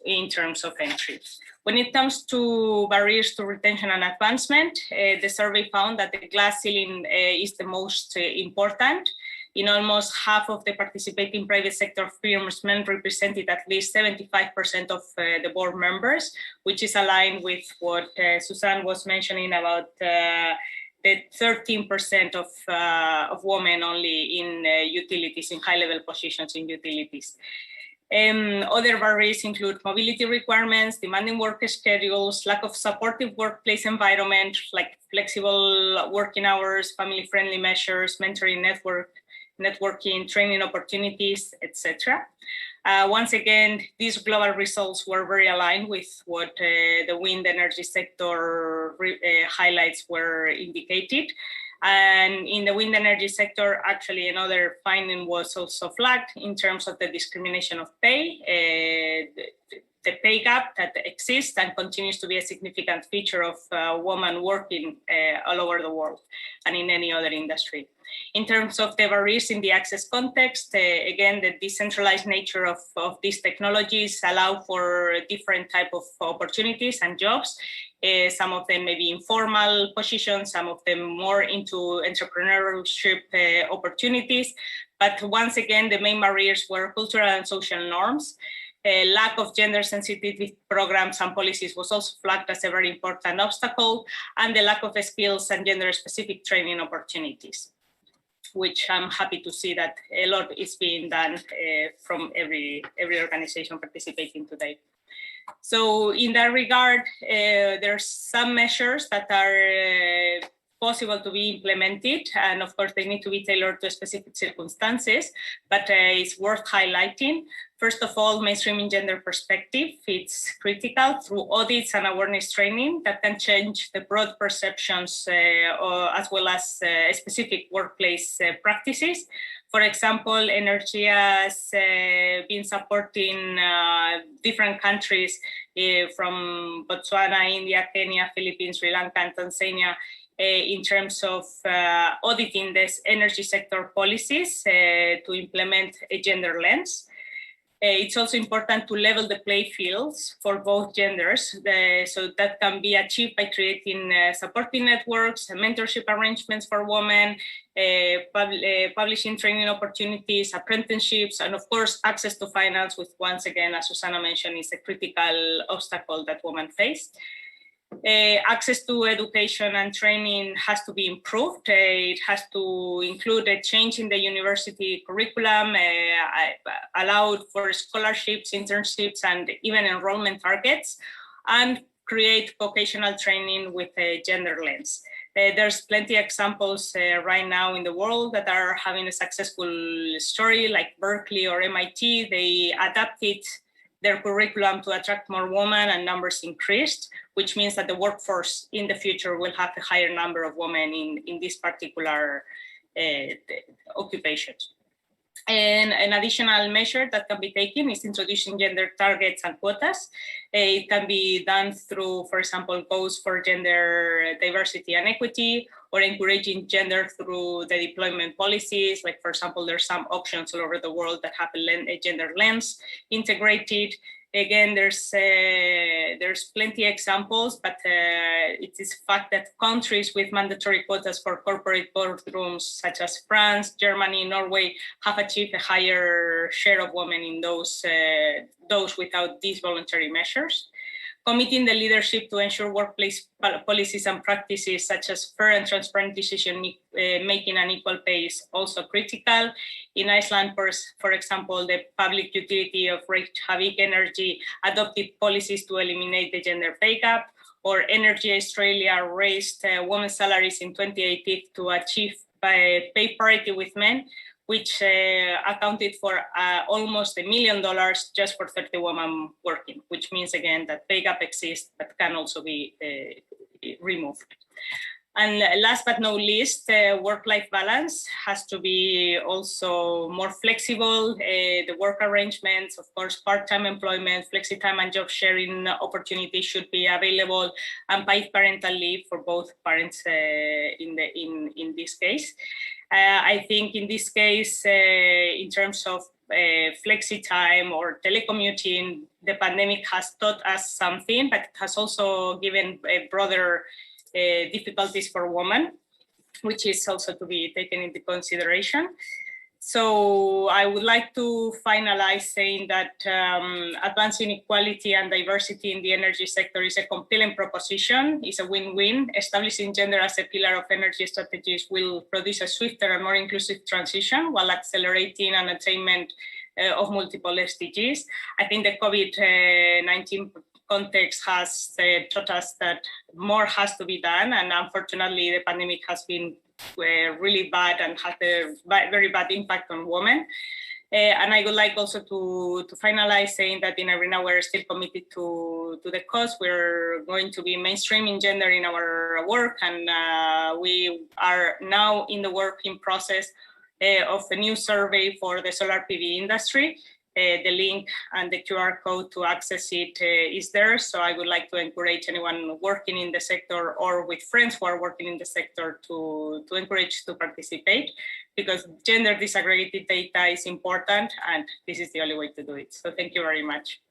in terms of entry. When it comes to barriers to retention and advancement, the survey found that the glass ceiling is the most important. In almost half of the participating private sector firms, men represented at least 75% of the board members, which is aligned with what Suzanne was mentioning about the 13% of women only in utilities, in high-level positions in utilities. Other barriers include mobility requirements, demanding work schedules, lack of supportive workplace environment, like flexible working hours, family-friendly measures, mentoring networking, training opportunities, etc. Once again, these global results were very aligned with what the wind energy sector highlights were indicated. And in the wind energy sector, actually another finding was also flagged in terms of the discrimination of pay, the pay gap that exists and continues to be a significant feature of women working all over the world and in any other industry. In terms of the barriers in the access context, again, the decentralized nature of these technologies allow for different type of opportunities and jobs. Some of them may be informal positions, some of them more into entrepreneurship opportunities. But once again, the main barriers were cultural and social norms. Lack of gender sensitive programs and policies was also flagged as a very important obstacle, and the lack of skills and gender specific training opportunities, which I'm happy to see that a lot is being done from every organization participating today. So in that regard, there's some measures that are possible to be implemented, and of course they need to be tailored to specific circumstances, but it's worth highlighting. First of all, mainstreaming gender perspective, it's critical through audits and awareness training that can change the broad perceptions as well as specific workplace practices. For example, Energia has been supporting different countries from Botswana, India, Kenya, Philippines, Sri Lanka, and Tanzania in terms of auditing this energy sector policies to implement a gender lens. It's also important to level the play fields for both genders. So that can be achieved by creating supporting networks, mentorship arrangements for women, publishing training opportunities, apprenticeships, and of course, access to finance, which once again, as Susanna mentioned, is a critical obstacle that women face. Access to education and training has to be improved. It has to include a change in the university curriculum, allowed for scholarships, internships, and even enrollment targets, and create vocational training with a gender lens. There's plenty of examples right now in the world that are having a successful story, like Berkeley or MIT. They adapted their curriculum to attract more women, and numbers increased, which means that the workforce in the future will have a higher number of women in these particular occupations. And an additional measure that can be taken is introducing gender targets and quotas. It can be done through, for example, goals for gender diversity and equity, or encouraging gender through the deployment policies. Like, for example, there's some options all over the world that have a gender lens integrated. Again, there's plenty of examples, but it is a fact that countries with mandatory quotas for corporate boardrooms, such as France, Germany, Norway, have achieved a higher share of women in those without these voluntary measures. Committing the leadership to ensure workplace policies and practices such as fair and transparent decision making and equal pay is also critical. In Iceland, for example, the public utility of Reykjavik Energy adopted policies to eliminate the gender pay gap, or Energy Australia raised women's salaries in 2018 to achieve pay parity with men, which accounted for almost $1 million just for 30 women working, which means, again, that pay gap exists, but can also be removed. And last but not least, work-life balance has to be also more flexible. The work arrangements, of course, part-time employment, flexi-time and job sharing opportunities should be available, and paid parental leave for both parents in this case. I think in this case, in terms of flexi time or telecommuting, the pandemic has taught us something, but it has also given a broader difficulties for women, which is also to be taken into consideration. So I would like to finalize saying that advancing equality and diversity in the energy sector is a compelling proposition. It's a win-win. Establishing gender as a pillar of energy strategies will produce a swifter and more inclusive transition while accelerating an attainment of multiple SDGs. I think the COVID-19 context has taught us that more has to be done, and unfortunately the pandemic has been really bad and had a very bad impact on women. And I would like also to finalize saying that in Irena we're still committed to the cause. We're going to be mainstreaming gender in our work, and we are now in the working process of a new survey for the solar PV industry. The link and the QR code to access it is there. So I would like to encourage anyone working in the sector or with friends who are working in the sector to encourage to participate, because gender disaggregated data is important and this is the only way to do it. So thank you very much.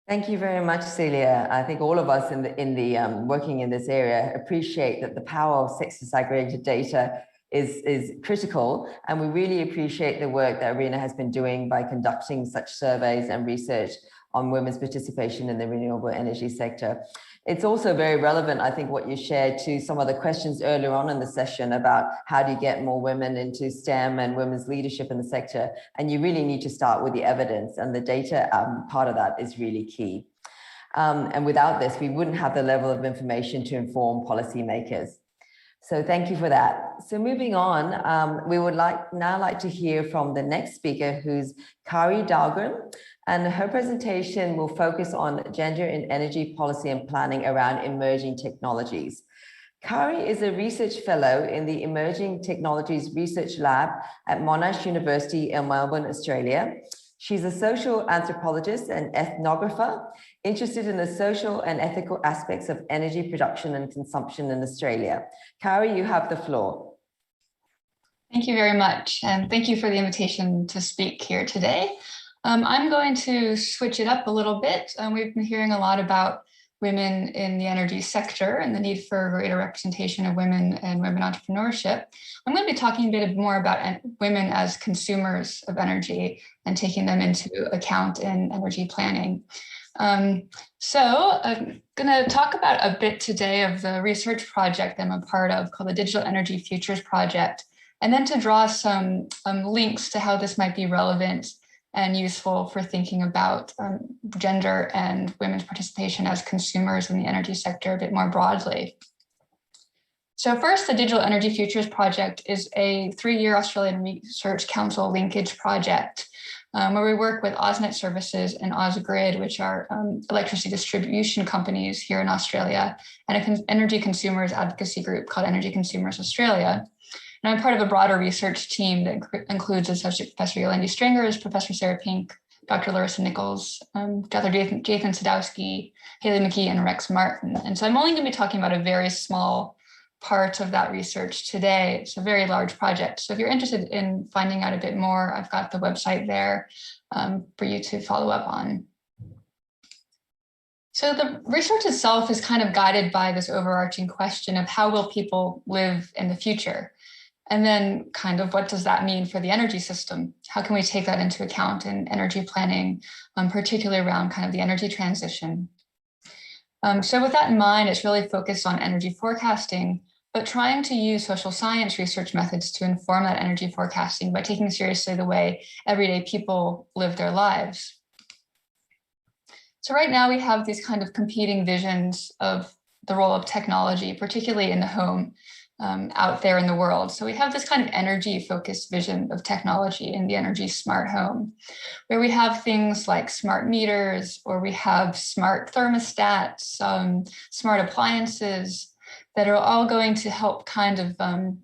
Thank you very much, Celia. I think all of us in the working in this area appreciate that the power of sex disaggregated data is critical, and we really appreciate the work that Irena has been doing by conducting such surveys and research on women's participation in the renewable energy sector. It's also very relevant, I think, what you shared to some of the questions earlier on in the session about how do you get more women into STEM and women's leadership in the sector. And you really need to start with the evidence, and the data part of that is really key. And without this, we wouldn't have the level of information to inform policymakers. So thank you for that. So moving on, we would now like to hear from the next speaker, who's Kari Dahlgren, and her presentation will focus on gender in energy policy and planning around emerging technologies. Kari is a research fellow in the Emerging Technologies Research Lab at Monash University in Melbourne, Australia. She's a social anthropologist and ethnographer interested in the social and ethical aspects of energy production and consumption in Australia. Kari, you have the floor. Thank you very much. And thank you for the invitation to speak here today. I'm going to switch it up a little bit. We've been hearing a lot about women in the energy sector and the need for greater representation of women and women entrepreneurship. I'm going to be talking a bit more about women as consumers of energy and taking them into account in energy planning. So I'm going to talk about a bit today of the research project I'm a part of called the Digital Energy Futures Project, and then to draw some links to how this might be relevant and useful for thinking about gender and women's participation as consumers in the energy sector a bit more broadly. So first, the Digital Energy Futures Project is a 3-year Australian Research Council linkage project where we work with AusNet Services and Ausgrid, which are electricity distribution companies here in Australia, and an energy consumers advocacy group called Energy Consumers Australia. And I'm part of a broader research team that includes Associate Professor Yolandi Stringers, Professor Sarah Pink, Dr. Larissa Nichols, Dr. Jathan Sadowski, Haley McKee, and Rex Martin. And so I'm only going to be talking about a very small part of that research today. It's a very large project. So if you're interested in finding out a bit more, I've got the website there for you to follow up on. So the research itself is kind of guided by this overarching question of how will people live in the future? And then kind of what does that mean for the energy system? How can we take that into account in energy planning, particularly around kind of the energy transition? So with that in mind, it's really focused on energy forecasting, but trying to use social science research methods to inform that energy forecasting by taking seriously the way everyday people live their lives. So right now we have these kind of competing visions of the role of technology, particularly in the home, out there in the world. So we have this kind of energy-focused vision of technology in the energy smart home, where we have things like smart meters, or we have smart thermostats, smart appliances that are all going to help kind of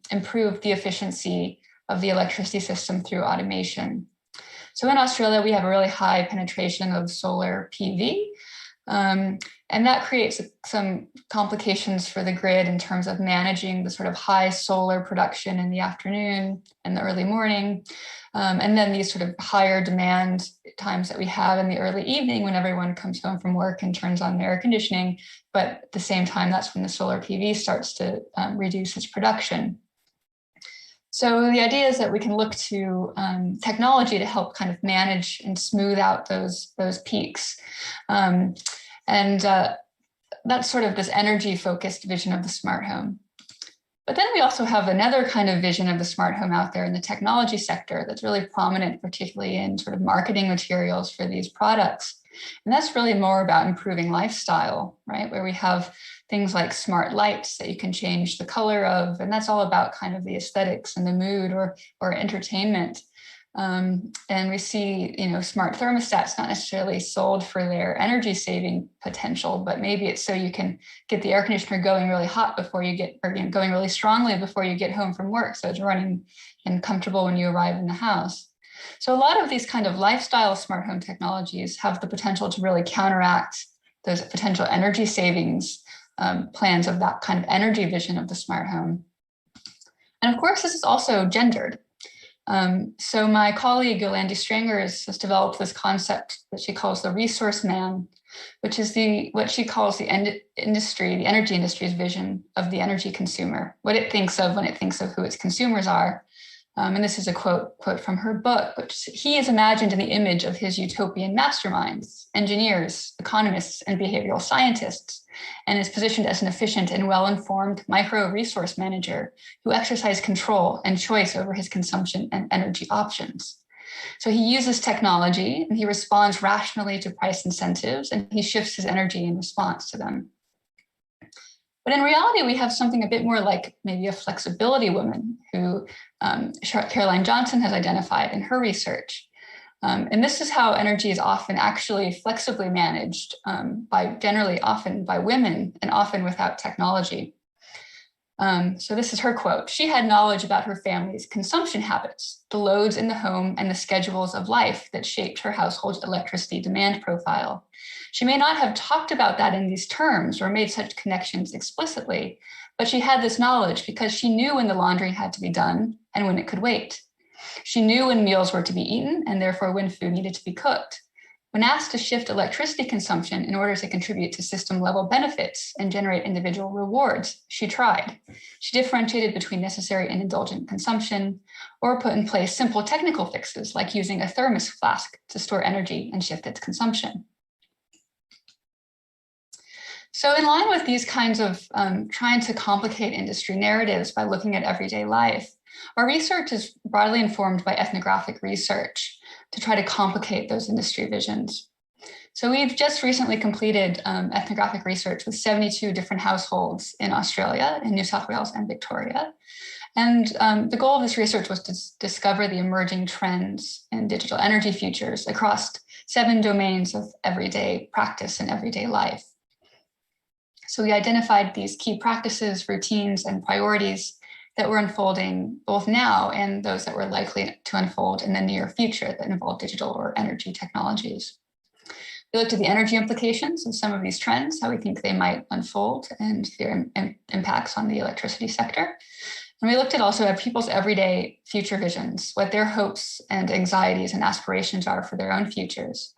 improve the efficiency of the electricity system through automation. So in Australia, we have a really high penetration of solar PV. And that creates some complications for the grid in terms of managing the sort of high solar production in the afternoon and the early morning. And then these sort of higher demand times that we have in the early evening when everyone comes home from work and turns on their air conditioning. But at the same time, that's when the solar PV starts to reduce its production. So the idea is that we can look to technology to help kind of manage and smooth out those peaks. That's sort of this energy-focused vision of the smart home. But then we also have another kind of vision of the smart home out there in the technology sector that's really prominent, particularly in sort of marketing materials for these products. And that's really more about improving lifestyle, right? Where we have things like smart lights that you can change the color of, and that's all about kind of the aesthetics and the mood or entertainment. And we see, smart thermostats not necessarily sold for their energy saving potential, but maybe it's so you can get the air conditioner going really hot before you get, or going really strongly before you get home from work. So it's running and comfortable when you arrive in the house. So a lot of these kind of lifestyle smart home technologies have the potential to really counteract those potential energy savings plans of that kind of energy vision of the smart home. And of course, this is also gendered. So my colleague Yolandi Strangers has developed this concept that she calls the resource man, which is what she calls the energy industry's vision of the energy consumer, what it thinks of when it thinks of who its consumers are. And this is a quote from her book, which he is imagined in the image of his utopian masterminds, engineers, economists, and behavioral scientists, and is positioned as an efficient and well-informed micro-resource manager who exercises control and choice over his consumption and energy options. So he uses technology and he responds rationally to price incentives, and he shifts his energy in response to them. But in reality, we have something a bit more like maybe a flexibility woman who Caroline Johnson has identified in her research. And this is how energy is often actually flexibly managed generally often by women and often without technology. So this is her quote. She had knowledge about her family's consumption habits, the loads in the home, and the schedules of life that shaped her household's electricity demand profile. She may not have talked about that in these terms or made such connections explicitly, but she had this knowledge because she knew when the laundry had to be done and when it could wait. She knew when meals were to be eaten and therefore when food needed to be cooked. When asked to shift electricity consumption in order to contribute to system level benefits and generate individual rewards, she tried. She differentiated between necessary and indulgent consumption, or put in place simple technical fixes like using a thermos flask to store energy and shift its consumption. So in line with these kinds of trying to complicate industry narratives by looking at everyday life, our research is broadly informed by ethnographic research to try to complicate those industry visions. So we've just recently completed ethnographic research with 72 different households in Australia, in New South Wales and Victoria. And the goal of this research was to discover the emerging trends in digital energy futures across 7 domains of everyday practice and everyday life. So we identified these key practices, routines, and priorities that were unfolding both now and those that were likely to unfold in the near future that involve digital or energy technologies. We looked at the energy implications of some of these trends, how we think they might unfold, and their impacts on the electricity sector. And we looked at also at people's everyday future visions, what their hopes and anxieties and aspirations are for their own futures.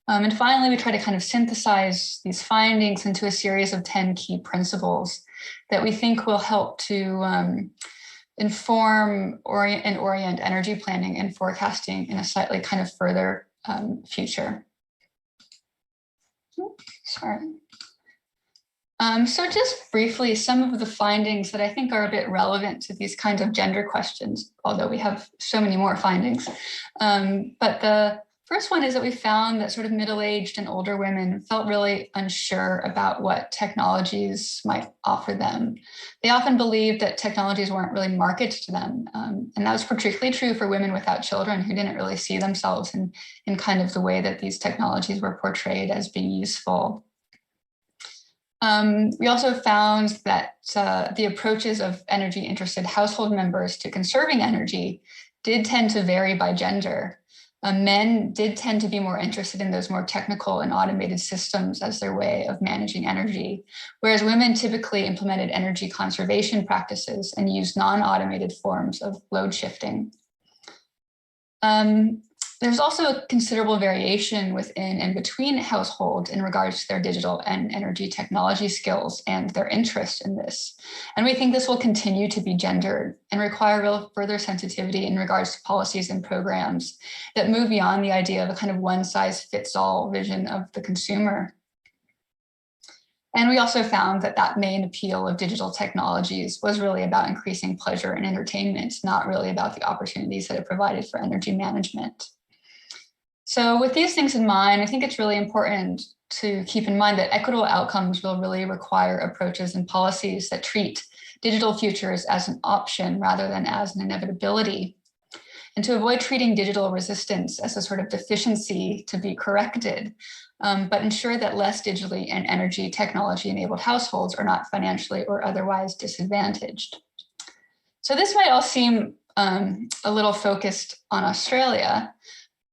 And finally, we try to kind of synthesize these findings into a series of 10 key principles that we think will help to inform and orient energy planning and forecasting in a slightly kind of further future. Sorry. So just briefly, some of the findings that I think are a bit relevant to these kinds of gender questions, although we have so many more findings. But the first one is that we found that sort of middle-aged and older women felt really unsure about what technologies might offer them. They often believed that technologies weren't really marketed to them. And that was particularly true for women without children who didn't really see themselves in kind of the way that these technologies were portrayed as being useful. We also found that the approaches of energy-interested household members to conserving energy did tend to vary by gender. Men did tend to be more interested in those more technical and automated systems as their way of managing energy, whereas women typically implemented energy conservation practices and used non-automated forms of load shifting. The There's also considerable variation within and between households in regards to their digital and energy technology skills and their interest in this. And we think this will continue to be gendered and require real further sensitivity in regards to policies and programs that move beyond the idea of a kind of one-size-fits-all vision of the consumer. And we also found that that main appeal of digital technologies was really about increasing pleasure and entertainment, not really about the opportunities that it provided for energy management. So with these things in mind, I think it's really important to keep in mind that equitable outcomes will really require approaches and policies that treat digital futures as an option rather than as an inevitability. And to avoid treating digital resistance as a sort of deficiency to be corrected, but ensure that less digitally and energy technology enabled households are not financially or otherwise disadvantaged. So this might all seem a little focused on Australia,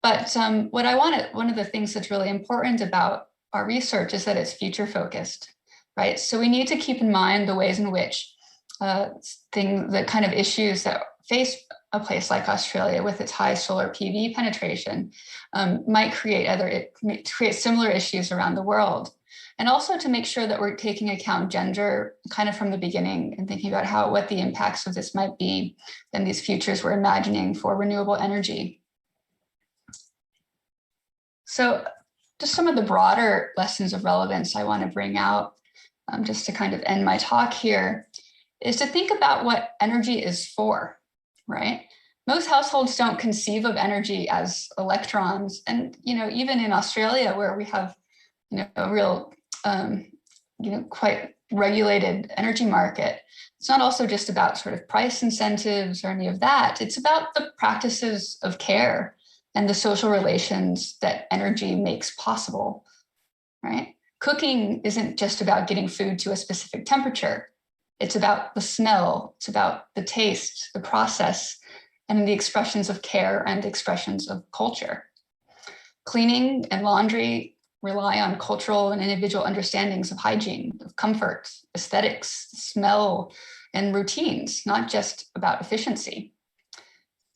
but one of the things that's really important about our research is that it's future focused, right? So we need to keep in mind the ways in which the kind of issues that face a place like Australia with its high solar PV penetration might create similar issues around the world. And also to make sure that we're taking account gender kind of from the beginning and thinking about what the impacts of this might be in these futures we're imagining for renewable energy. So just some of the broader lessons of relevance I want to bring out just to kind of end my talk here is to think about what energy is for, right? Most households don't conceive of energy as electrons. And, even in Australia, where we have, a real, quite regulated energy market, it's not also just about sort of price incentives or any of that. It's about the practices of care and the social relations that energy makes possible, right? Cooking isn't just about getting food to a specific temperature. It's about the smell, it's about the taste, the process, and the expressions of care and expressions of culture. Cleaning and laundry rely on cultural and individual understandings of hygiene, of comfort, aesthetics, smell, and routines, not just about efficiency.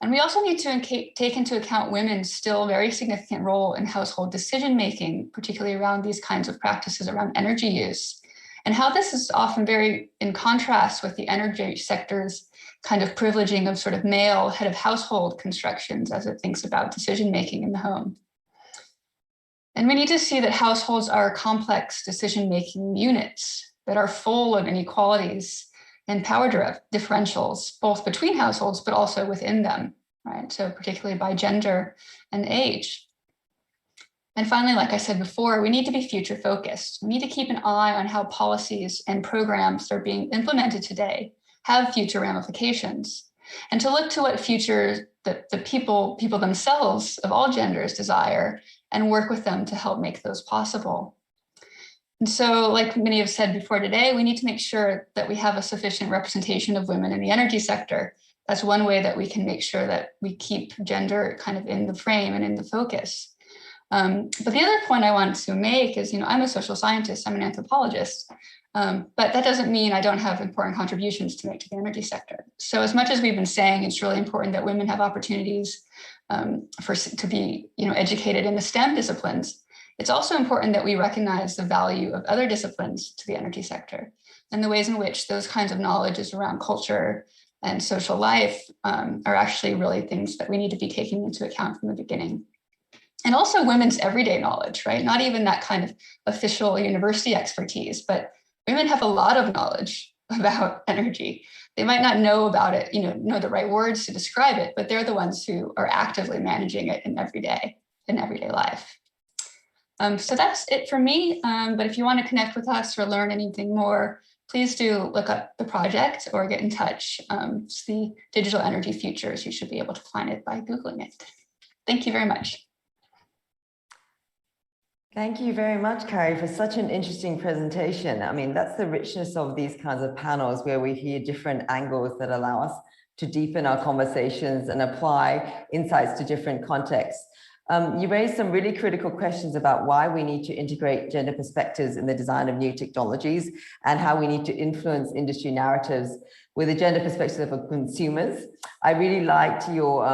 And we also need to take into account women's still very significant role in household decision-making, particularly around these kinds of practices around energy use, and how this is often very in contrast with the energy sector's kind of privileging of sort of male head of household constructions as it thinks about decision-making in the home. And we need to see that households are complex decision-making units that are full of inequalities and power differentials, both between households, but also within them, right? So particularly by gender and age. And finally, like I said before, we need to be future focused. We need to keep an eye on how policies and programs that are being implemented today have future ramifications, and to look to what future that the people themselves of all genders desire and work with them to help make those possible. And so, like many have said before today, we need to make sure that we have a sufficient representation of women in the energy sector. That's one way that we can make sure that we keep gender kind of in the frame and in the focus. But the other point I wanted to make is, I'm a social scientist, I'm an anthropologist, but that doesn't mean I don't have important contributions to make to the energy sector. So as much as we've been saying, it's really important that women have opportunities to be educated in the STEM disciplines. It's also important that we recognize the value of other disciplines to the energy sector and the ways in which those kinds of knowledges around culture and social life are actually really things that we need to be taking into account from the beginning. And also women's everyday knowledge, right? Not even that kind of official university expertise, but women have a lot of knowledge about energy. They might not know about it, know the right words to describe it, but they're the ones who are actively managing it in everyday life. So that's it for me. But if you want to connect with us or learn anything more, please do look up the project or get in touch. It's the Digital Energy Futures. You should be able to find it by Googling it. Thank you very much. Thank you very much, Carrie, for such an interesting presentation. I mean, that's the richness of these kinds of panels where we hear different angles that allow us to deepen our conversations and apply insights to different contexts. You raised some really critical questions about why we need to integrate gender perspectives in the design of new technologies and how we need to influence industry narratives with a gender perspective of consumers. I really liked your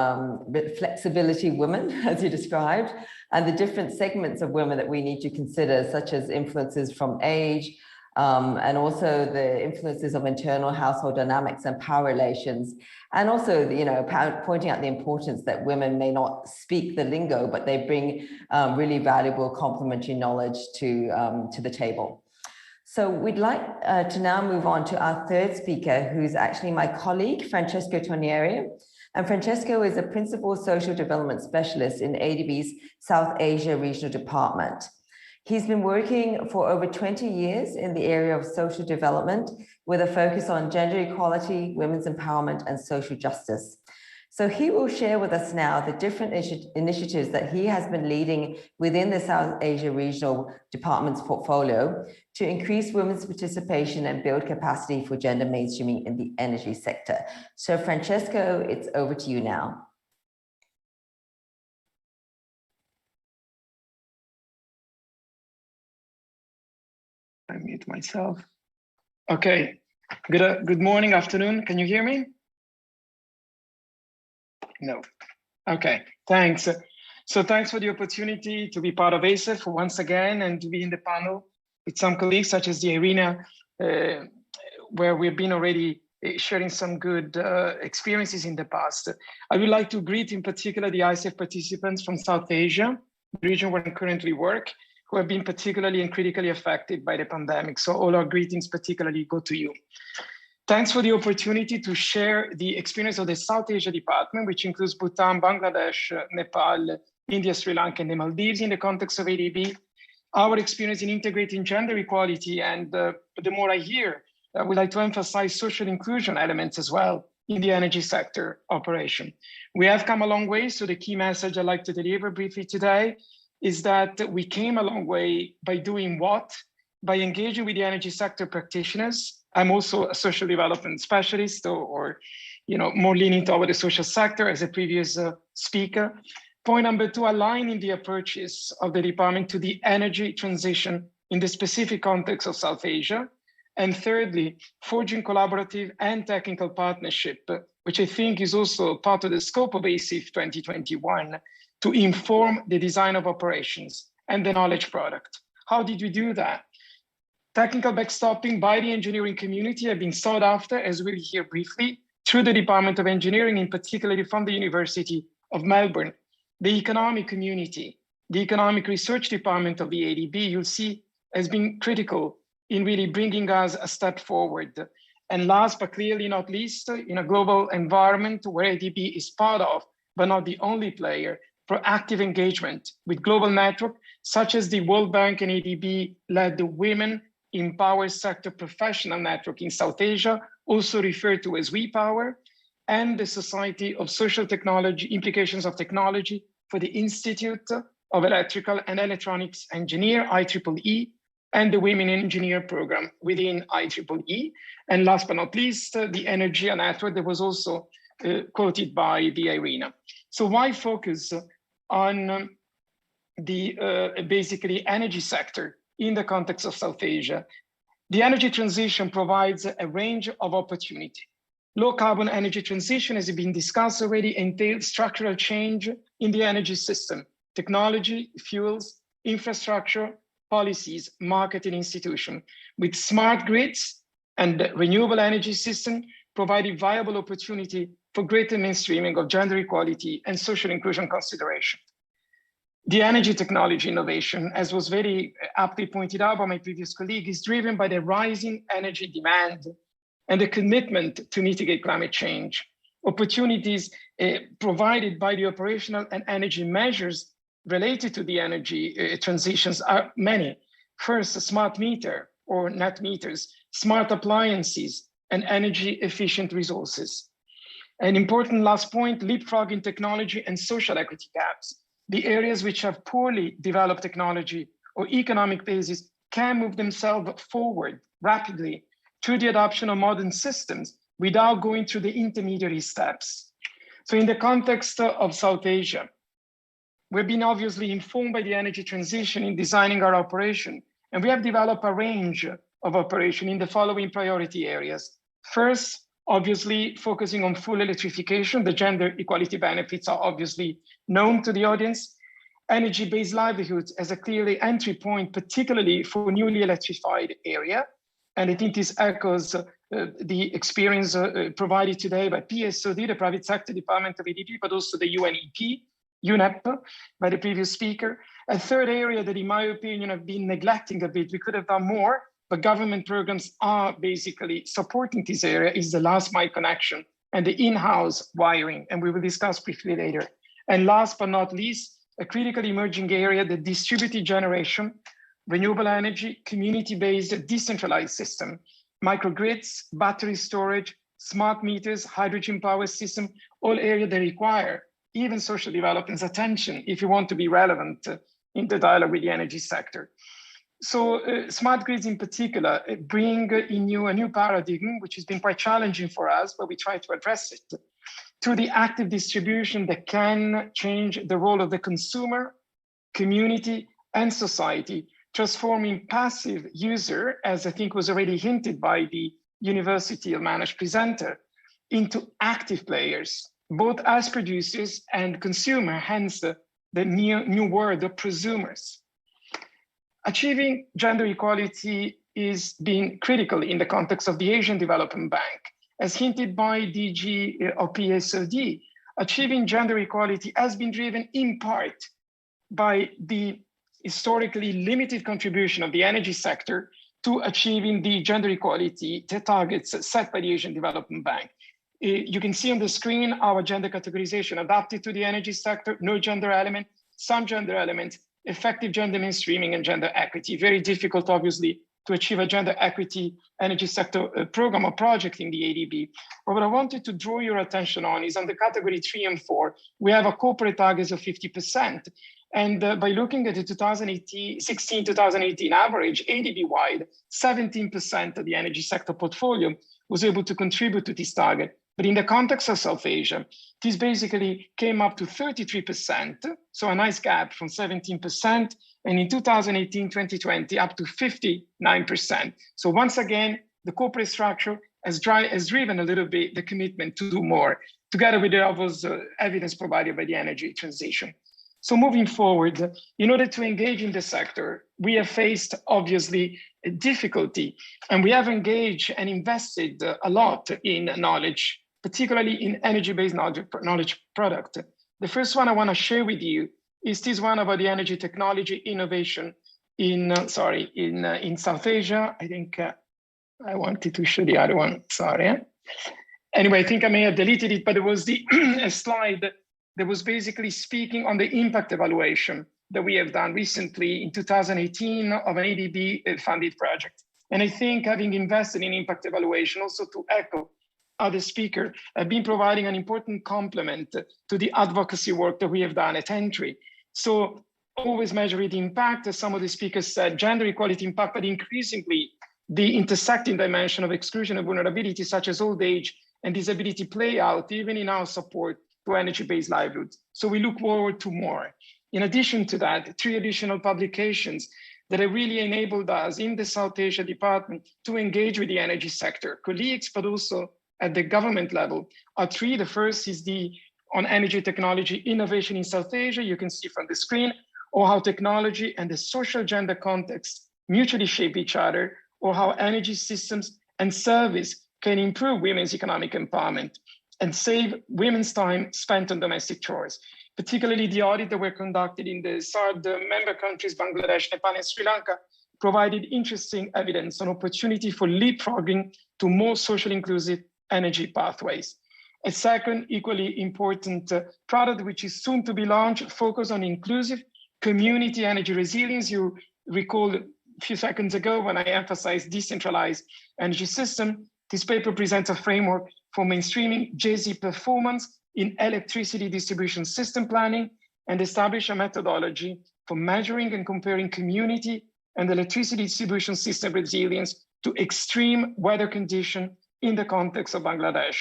flexibility women, as you described, and the different segments of women that we need to consider, such as influences from age, and also the influences of internal household dynamics and power relations. And also, pointing out the importance that women may not speak the lingo, but they bring really valuable complementary knowledge to the table. So we'd like to now move on to our third speaker, who's actually my colleague, Francesco Tornieri. And Francesco is a Principal Social Development Specialist in ADB's South Asia Regional Department. He's been working for over 20 years in the area of social development with a focus on gender equality, women's empowerment, and social justice. So he will share with us now the different initiatives that he has been leading within the South Asia Regional Department's portfolio to increase women's participation and build capacity for gender mainstreaming in the energy sector. So Francesco, it's over to you now. I mute myself. Okay, good morning, afternoon. Can you hear me? No. Okay, thanks. So thanks for the opportunity to be part of ASEF once again and to be in the panel with some colleagues such as the Irina, where we've been already sharing some good experiences in the past. I would like to greet in particular the ISEF participants from South Asia, the region where I currently work, who have been particularly and critically affected by the pandemic. So all our greetings particularly go to you. Thanks for the opportunity to share the experience of the South Asia Department, which includes Bhutan, Bangladesh, Nepal, India, Sri Lanka, and the Maldives in the context of ADB. Our experience in integrating gender equality, and the more I hear, I would like to emphasize social inclusion elements as well in the energy sector operation. We have come a long way, so the key message I'd like to deliver briefly today is that we came a long way by doing what? By engaging with the energy sector practitioners. I'm also a social development specialist or more leaning toward the social sector as a previous speaker. Point number two, aligning the approaches of the department to the energy transition in the specific context of South Asia. And thirdly, forging collaborative and technical partnership, which I think is also part of the scope of ASEF 2021, to inform the design of operations and the knowledge product. How did we do that? Technical backstopping by the engineering community have been sought after, as we'll hear briefly, through the Department of Engineering, in particular from the University of Melbourne. The economic community, the economic research department of the ADB, you'll see, has been critical in really bringing us a step forward. And last but clearly not least, in a global environment where ADB is part of, but not the only player, proactive engagement with global network, such as the World Bank and ADB-led the Women in Power Sector Professional Network in South Asia, also referred to as WePower, and the Society of Social Technology, Implications of Technology for the Institute of Electrical and Electronics Engineer, IEEE, and the Women Engineer program within IEEE. And last but not least, the Energia Network that was also quoted by the Irina. So why focus on the basically energy sector in the context of South Asia? The energy transition provides a range of opportunity. Low carbon energy transition, as has been discussed already, entails structural change in the energy system, technology, fuels, infrastructure, policies, market, and institution, with smart grids and renewable energy system providing viable opportunity for greater mainstreaming of gender equality and social inclusion consideration. The energy technology innovation, as was very aptly pointed out by my previous colleague, is driven by the rising energy demand and the commitment to mitigate climate change. Opportunities provided by the operational and energy measures related to the energy transitions are many. First, a smart meter or net meters, smart appliances, and energy efficient resources. An important last point, leapfrogging technology and social equity gaps. The areas which have poorly developed technology or economic basis can move themselves forward rapidly through the adoption of modern systems without going through the intermediary steps. So in the context of South Asia, we've been obviously informed by the energy transition in designing our operation, and we have developed a range of operation in the following priority areas. First, obviously focusing on full electrification. The gender equality benefits are obviously known to the audience. Energy-based livelihoods as a clearly entry point, particularly for newly electrified area. And I think this echoes the experience provided today by PSOD, the private sector department of EDP, but also the UNEP, UNEP, by the previous speaker. A third area that, in my opinion, have been neglecting a bit, we could have done more, but government programs are basically supporting this area, is the last mile connection and the in-house wiring, and we will discuss briefly later. And last but not least, a critically emerging area, the distributed generation, renewable energy, community-based decentralized system, microgrids, battery storage, smart meters, hydrogen power system, all areas that require even social development's attention if you want to be relevant in the dialogue with the energy sector. So smart grids in particular bring in a new paradigm, which has been quite challenging for us, but we try to address it, to the active distribution that can change the role of the consumer, community, and society, transforming passive user, as I think was already hinted by the University of Managed presenter, into active players, both as producers and consumer, hence the new word of prosumers. Achieving gender equality is being critical in the context of the Asian Development Bank. As hinted by DG or PSOD, achieving gender equality has been driven in part by the historically limited contribution of the energy sector to achieving the gender equality targets set by the Asian Development Bank. You can see on the screen our gender categorization adapted to the energy sector, no gender element, some gender elements, effective gender mainstreaming and gender equity. Very difficult, obviously, to achieve a gender equity energy sector program or project in the ADB. But what I wanted to draw your attention on is on the category 3 and 4, we have a corporate target of 50%. And by looking at the 2016-2018 average, ADB-wide, 17% of the energy sector portfolio was able to contribute to this target. But in the context of South Asia, this basically came up to 33%, so a nice gap from 17%, and in 2018-2020, up to 59%. So once again, the corporate structure has driven a little bit the commitment to do more, together with the obvious evidence provided by the energy transition. So moving forward, in order to engage in the sector, we have faced, obviously, a difficulty, and we have engaged and invested a lot in knowledge, particularly in energy-based knowledge product. The first one I want to share with you is this one about the energy technology innovation in South Asia. I think I wanted to show the other one, sorry. Anyway, I think I may have deleted it, but it was the a slide that was basically speaking on the impact evaluation that we have done recently in 2018 of an ADB funded project. And I think having invested in impact evaluation, also to echo other speaker, have been providing an important complement to the advocacy work that we have done at Entry. So always measuring the impact, as some of the speakers said, gender equality impact, but increasingly the intersecting dimension of exclusion and vulnerability, such as old age and disability, play out even in our support to energy-based livelihoods. So we look forward to more. In addition to that, 3 additional publications that have really enabled us in the South Asia department to engage with the energy sector, colleagues, but also at the government level are 3. The first is on energy technology innovation in South Asia. You can see from the screen, or how technology and the social gender context mutually shape each other, or how energy systems and service can improve women's economic empowerment and save women's time spent on domestic chores. Particularly the audit that were conducted in the SARC member countries, Bangladesh, Nepal, and Sri Lanka, provided interesting evidence on opportunity for leapfrogging to more social inclusive energy pathways. A second equally important product, which is soon to be launched, focus on inclusive community energy resilience. You recall a few seconds ago when I emphasized decentralized energy system. This paper presents a framework for mainstreaming JESI performance in electricity distribution system planning and establish a methodology for measuring and comparing community and electricity distribution system resilience to extreme weather conditions in the context of Bangladesh.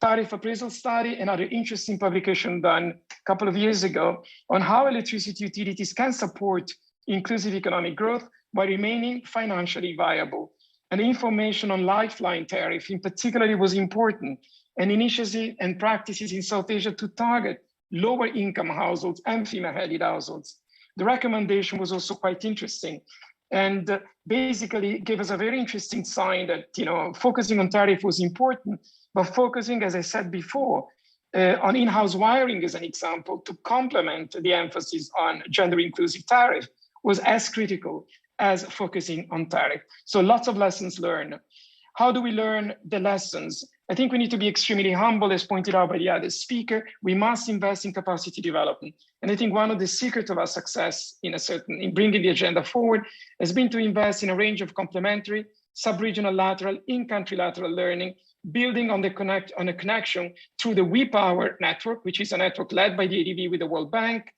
tariff appraisal study, another interesting publication done a couple of years ago on how electricity utilities can support inclusive economic growth while remaining financially viable. And the information on lifeline tariff in particular was important, and initiatives and practices in South Asia to target lower income households and female-headed households. The recommendation was also quite interesting, and basically gave us a very interesting sign that, you know, focusing on tariff was important, but focusing, as I said before, on in-house wiring as an example to complement the emphasis on gender inclusive tariff was as critical as focusing on tariff. So lots of lessons learned. How do we learn the lessons? I think we need to be extremely humble, as pointed out by the other speaker. We must invest in capacity development. And I think one of the secrets of our success in bringing the agenda forward has been to invest in a range of complementary, sub-regional lateral, in-country lateral learning, building on a connection through the WePower network, which is a network led by the ADB with the World Bank,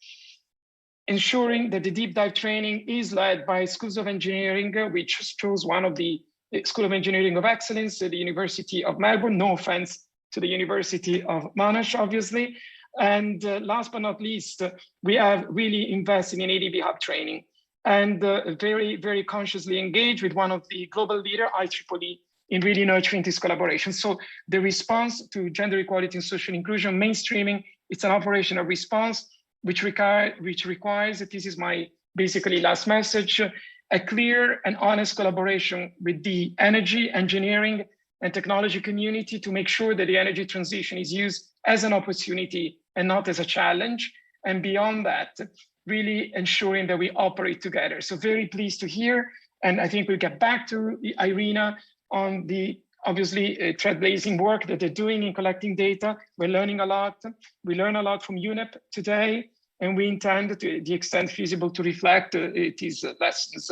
ensuring that the deep dive training is led by schools of engineering, which chose one of the School of Engineering of Excellence at the University of Melbourne. No offense to the University of Monash, obviously. And last but not least, we have really invested in ADB Hub training and very, very consciously engaged with one of the global leader, IEEE, in really nurturing this collaboration. So the response to gender equality and social inclusion, mainstreaming, it's an operational response, which requires, this is my basically last message, a clear and honest collaboration with the energy, engineering, and technology community to make sure that the energy transition is used as an opportunity and not as a challenge. And beyond that, really ensuring that we operate together. So very pleased to hear, and I think we'll get back to IRENA on the obviously trailblazing work that they're doing in collecting data. We're learning a lot. We learn a lot from UNEP today, and we intend to the extent feasible to reflect these lessons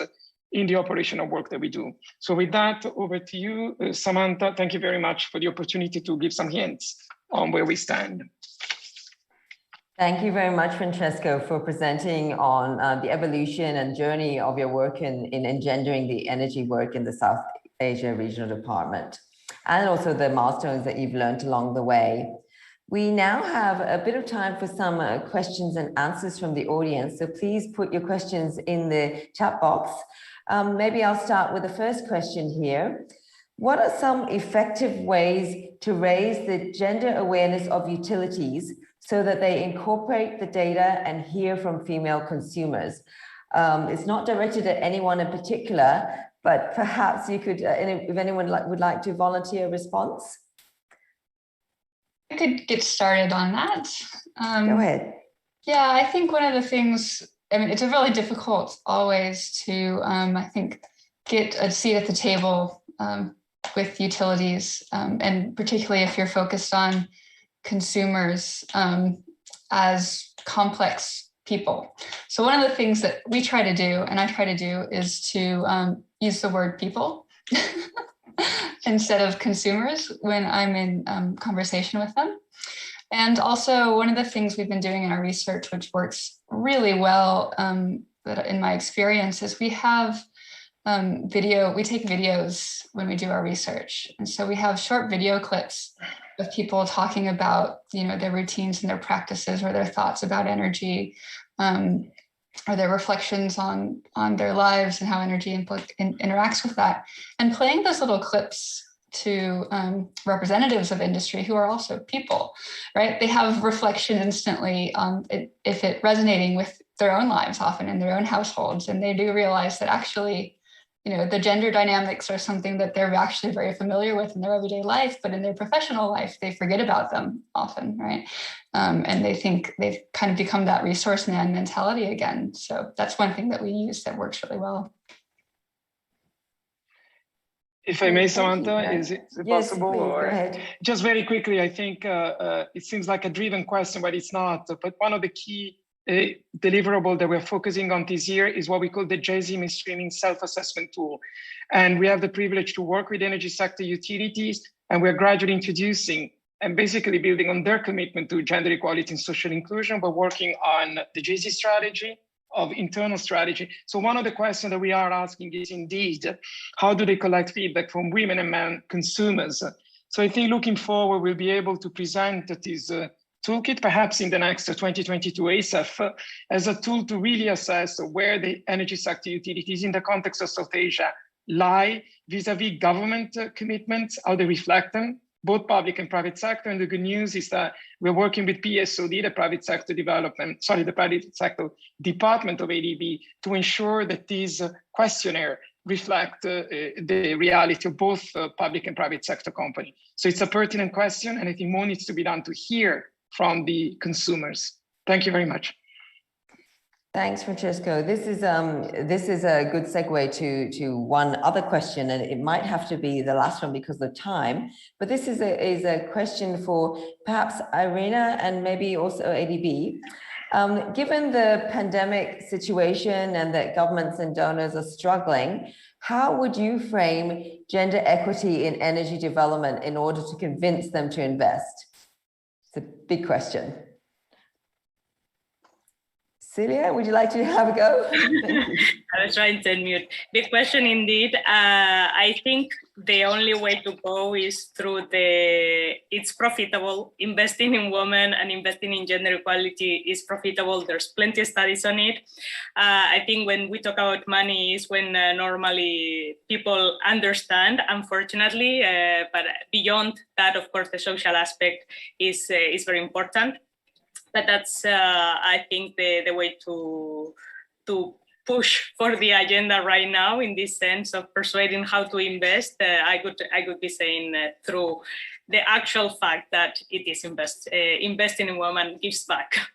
in the operational work that we do. So with that, over to you, Samantha. Thank you very much for the opportunity to give some hints on where we stand. Thank you very much, Francesco, for presenting on the evolution and journey of your work in engendering the energy work in the South Asia Regional Department, and also the milestones that you've learned along the way. We now have a bit of time for some questions and answers from the audience. So please put your questions in the chat box. Maybe I'll start with the first question here. What are some effective ways to raise the gender awareness of utilities so that they incorporate the data and hear from female consumers? It's not directed at anyone in particular, but perhaps you could, if anyone would like to volunteer a response. I could get started on that. Go ahead. Yeah, I think one of the things, I mean, it's a really difficult always to, I think, get a seat at the table with utilities, and particularly if you're focused on consumers as complex people. So one of the things that we try to do, and I try to do, is to use the word people instead of consumers when I'm in conversation with them. And also one of the things we've been doing in our research, which works really well in my experience, is we have we take videos when we do our research. And so we have short video clips of people talking about, you know, their routines and their practices or their thoughts about energy, or their reflections on their lives and how energy interacts with that. And playing those little clips to representatives of industry who are also people, right? They have reflection instantly on if it resonating with their own lives, often in their own households. And they do realize that actually, you know, the gender dynamics are something that they're actually very familiar with in their everyday life, but in their professional life, they forget about them often, right? And they think they've kind of become that resource man mentality again. So that's one thing that we use that works really well. If I may, Samantha, is it possible? Yes, please, or go ahead. Just very quickly, I think it seems like a driven question, but it's not. But one of the key deliverable that we're focusing on this year is what we call the JAISY mainstreaming self-assessment tool. And we have the privilege to work with energy sector utilities, and we're gradually introducing and basically building on their commitment to gender equality and social inclusion, but working on the JAISY strategy of internal strategy. So one of the questions that we are asking is indeed, how do they collect feedback from women and men consumers So I think looking forward, we'll be able to present this toolkit, perhaps in the next 2022 ASEF, as a tool to really assess where the energy sector utilities in the context of South Asia lie vis-a-vis government commitments, how they reflect them, both public and private sector. And the good news is that we're working with PSOD, the private sector department of ADB, to ensure that this questionnaire reflect the reality of both public and private sector companies. So it's a pertinent question, and I think more needs to be done to hear from the consumers. Thank you very much. Thanks, Francesco. This is a good segue to one other question, and it might have to be the last one because of time. But this is a question for perhaps Irina and maybe also ADB. Given the pandemic situation and that governments and donors are struggling, how would you frame gender equity in energy development in order to convince them to invest? It's a big question. Celia, would you like to have a go? I was trying to unmute. Big question indeed. I think the only way to go is through it's profitable. Investing in women and investing in gender equality is profitable. There's plenty of studies on it. I think when we talk about money is when normally people understand, unfortunately, but beyond that, of course, the social aspect is very important. But that's, I think, the way to push for the agenda right now in this sense of persuading how to invest. I could be saying through the actual fact that it is investing in women gives back.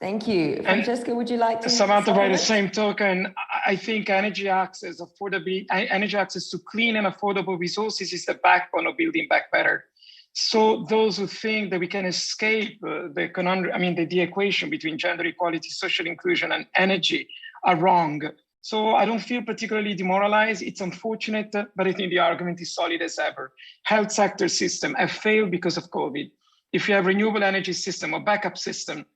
Thank you. Francesca, would you like to? Samantha, by the same token, I think energy access to clean and affordable resources is the backbone of building back better. So those who think that we can escape the conundrum, the equation between gender equality, social inclusion, and energy are wrong. So I don't feel particularly demoralized. It's unfortunate, but I think the argument is solid as ever. Health sector system have failed because of COVID. If you have renewable energy system or backup system,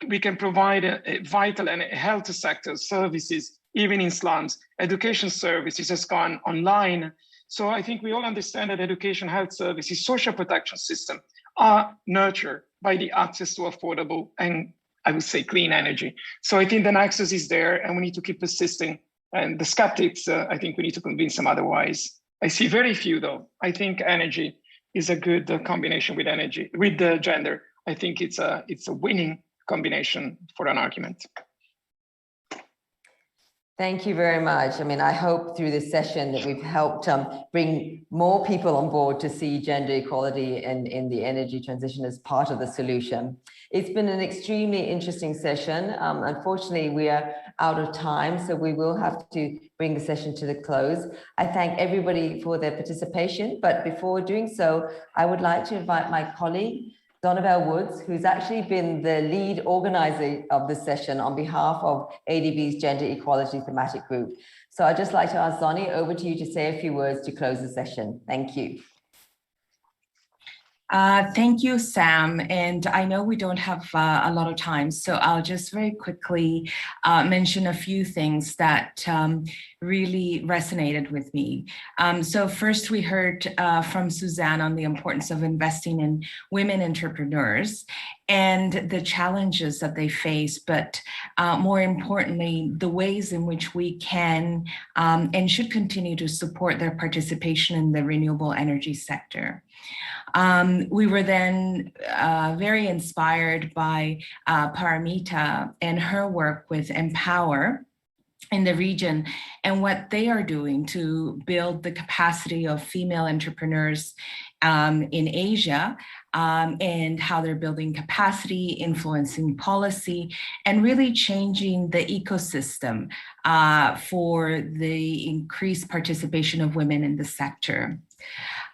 we can provide a vital and health sector services, even in slums. Education services has gone online. So I think we all understand that education, health services, social protection system are nurtured by the access to affordable and, I would say, clean energy. So I think the nexus is there and we need to keep persisting. And the skeptics, I think we need to convince them otherwise. I see very few though. I think energy is a good combination with the gender. I think it's a winning combination for an argument. Thank you very much. I hope through this session that we've helped bring more people on board to see gender equality in the energy transition as part of the solution. It's been an extremely interesting session. Unfortunately, we are out of time, so we will have to bring the session to the close. I thank everybody for their participation, but before doing so, I would like to invite my colleague, Zonabel Woods, who's actually been the lead organizer of the session on behalf of ADB's Gender Equality Thematic Group. So I'd just like to ask Zoni, over to you to say a few words to close the session. Thank you. Thank you, Sam. And I know we don't have a lot of time, so I'll just very quickly mention a few things that really resonated with me. So first, we heard from Suzanne on the importance of investing in women entrepreneurs and the challenges that they face, but more importantly, the ways in which we can and should continue to support their participation in the renewable energy sector. We were then very inspired by Paramita and her work with Empower in the region and what they are doing to build the capacity of female entrepreneurs in Asia, and how they're building capacity, influencing policy, and really changing the ecosystem for the increased participation of women in the sector.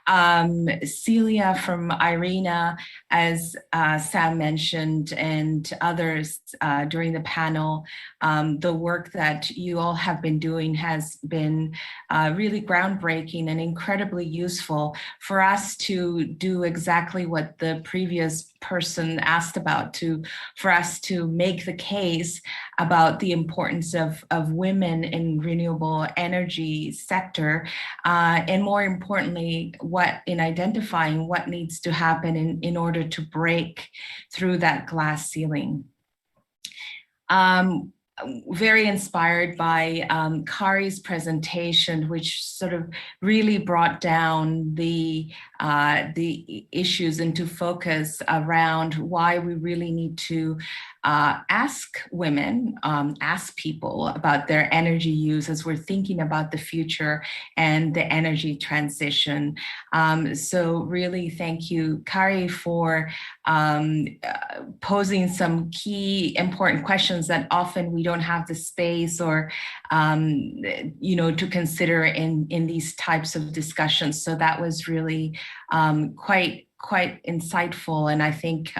Celia from IRENA, as Sam mentioned, and others during the panel, the work that you all have been doing has been really groundbreaking and incredibly useful for us to do exactly what the previous person asked about, for us to make the case about the importance of women in renewable energy sector, and more importantly, in identifying what needs to happen in order to break through that glass ceiling. Very inspired by Kari's presentation, which sort of really brought down the issues into focus around why we really need to ask women, ask people about their energy use as we're thinking about the future and the energy transition. So really thank you, Kari, for posing some key important questions that often we don't have the space or, to consider in these types of discussions. So that was really quite insightful, and I think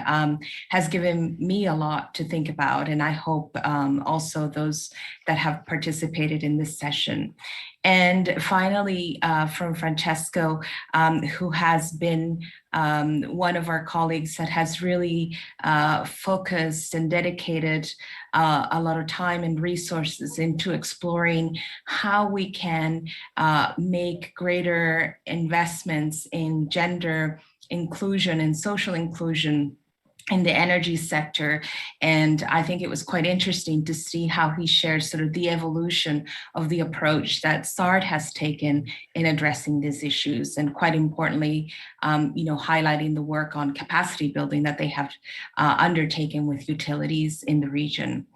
has given me a lot to think about, and I hope also those that have participated in this session. And finally, from Francesco, who has been one of our colleagues that has really focused and dedicated a lot of time and resources into exploring how we can make greater investments in gender inclusion and social inclusion in the energy sector. And I think it was quite interesting to see how he shares sort of the evolution of the approach that SARD has taken in addressing these issues, and quite importantly, highlighting the work on capacity building that they have undertaken with utilities in the region.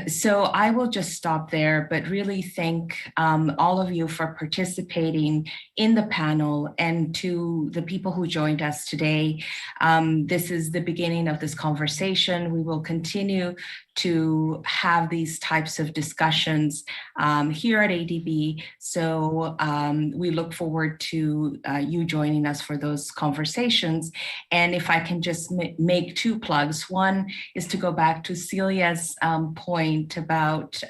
So I will just stop there, but really thank all of you for participating in the panel, and to the people who joined us today. This is the beginning of this conversation. We will continue to have these types of discussions here at ADB. So we look forward to you joining us for those conversations. And if I can just make two plugs. One is to go back to Celia's point about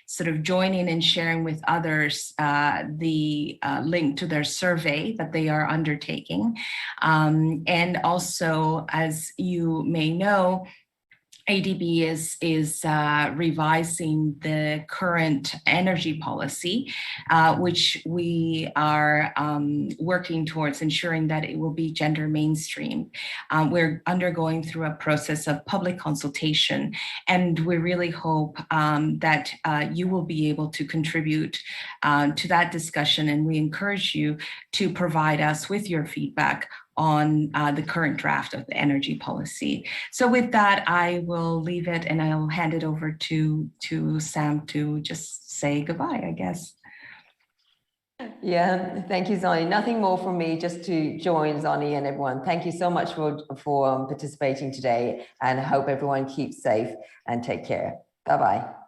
sort of joining and sharing with others the link to their survey that they are undertaking. And also, as you may know, ADB is revising the current energy policy, which we are working towards ensuring that it will be gender mainstream. We're undergoing through a process of public consultation, and we really hope that you will be able to contribute to that discussion, and we encourage you to provide us with your feedback on the current draft of the energy policy. So with that, I will leave it and I'll hand it over to Sam to just say goodbye, I guess. Yeah, thank you, Zani. Nothing more from me, just to join Zani and everyone. Thank you so much for participating today, and I hope everyone keeps safe and take care. Bye-bye.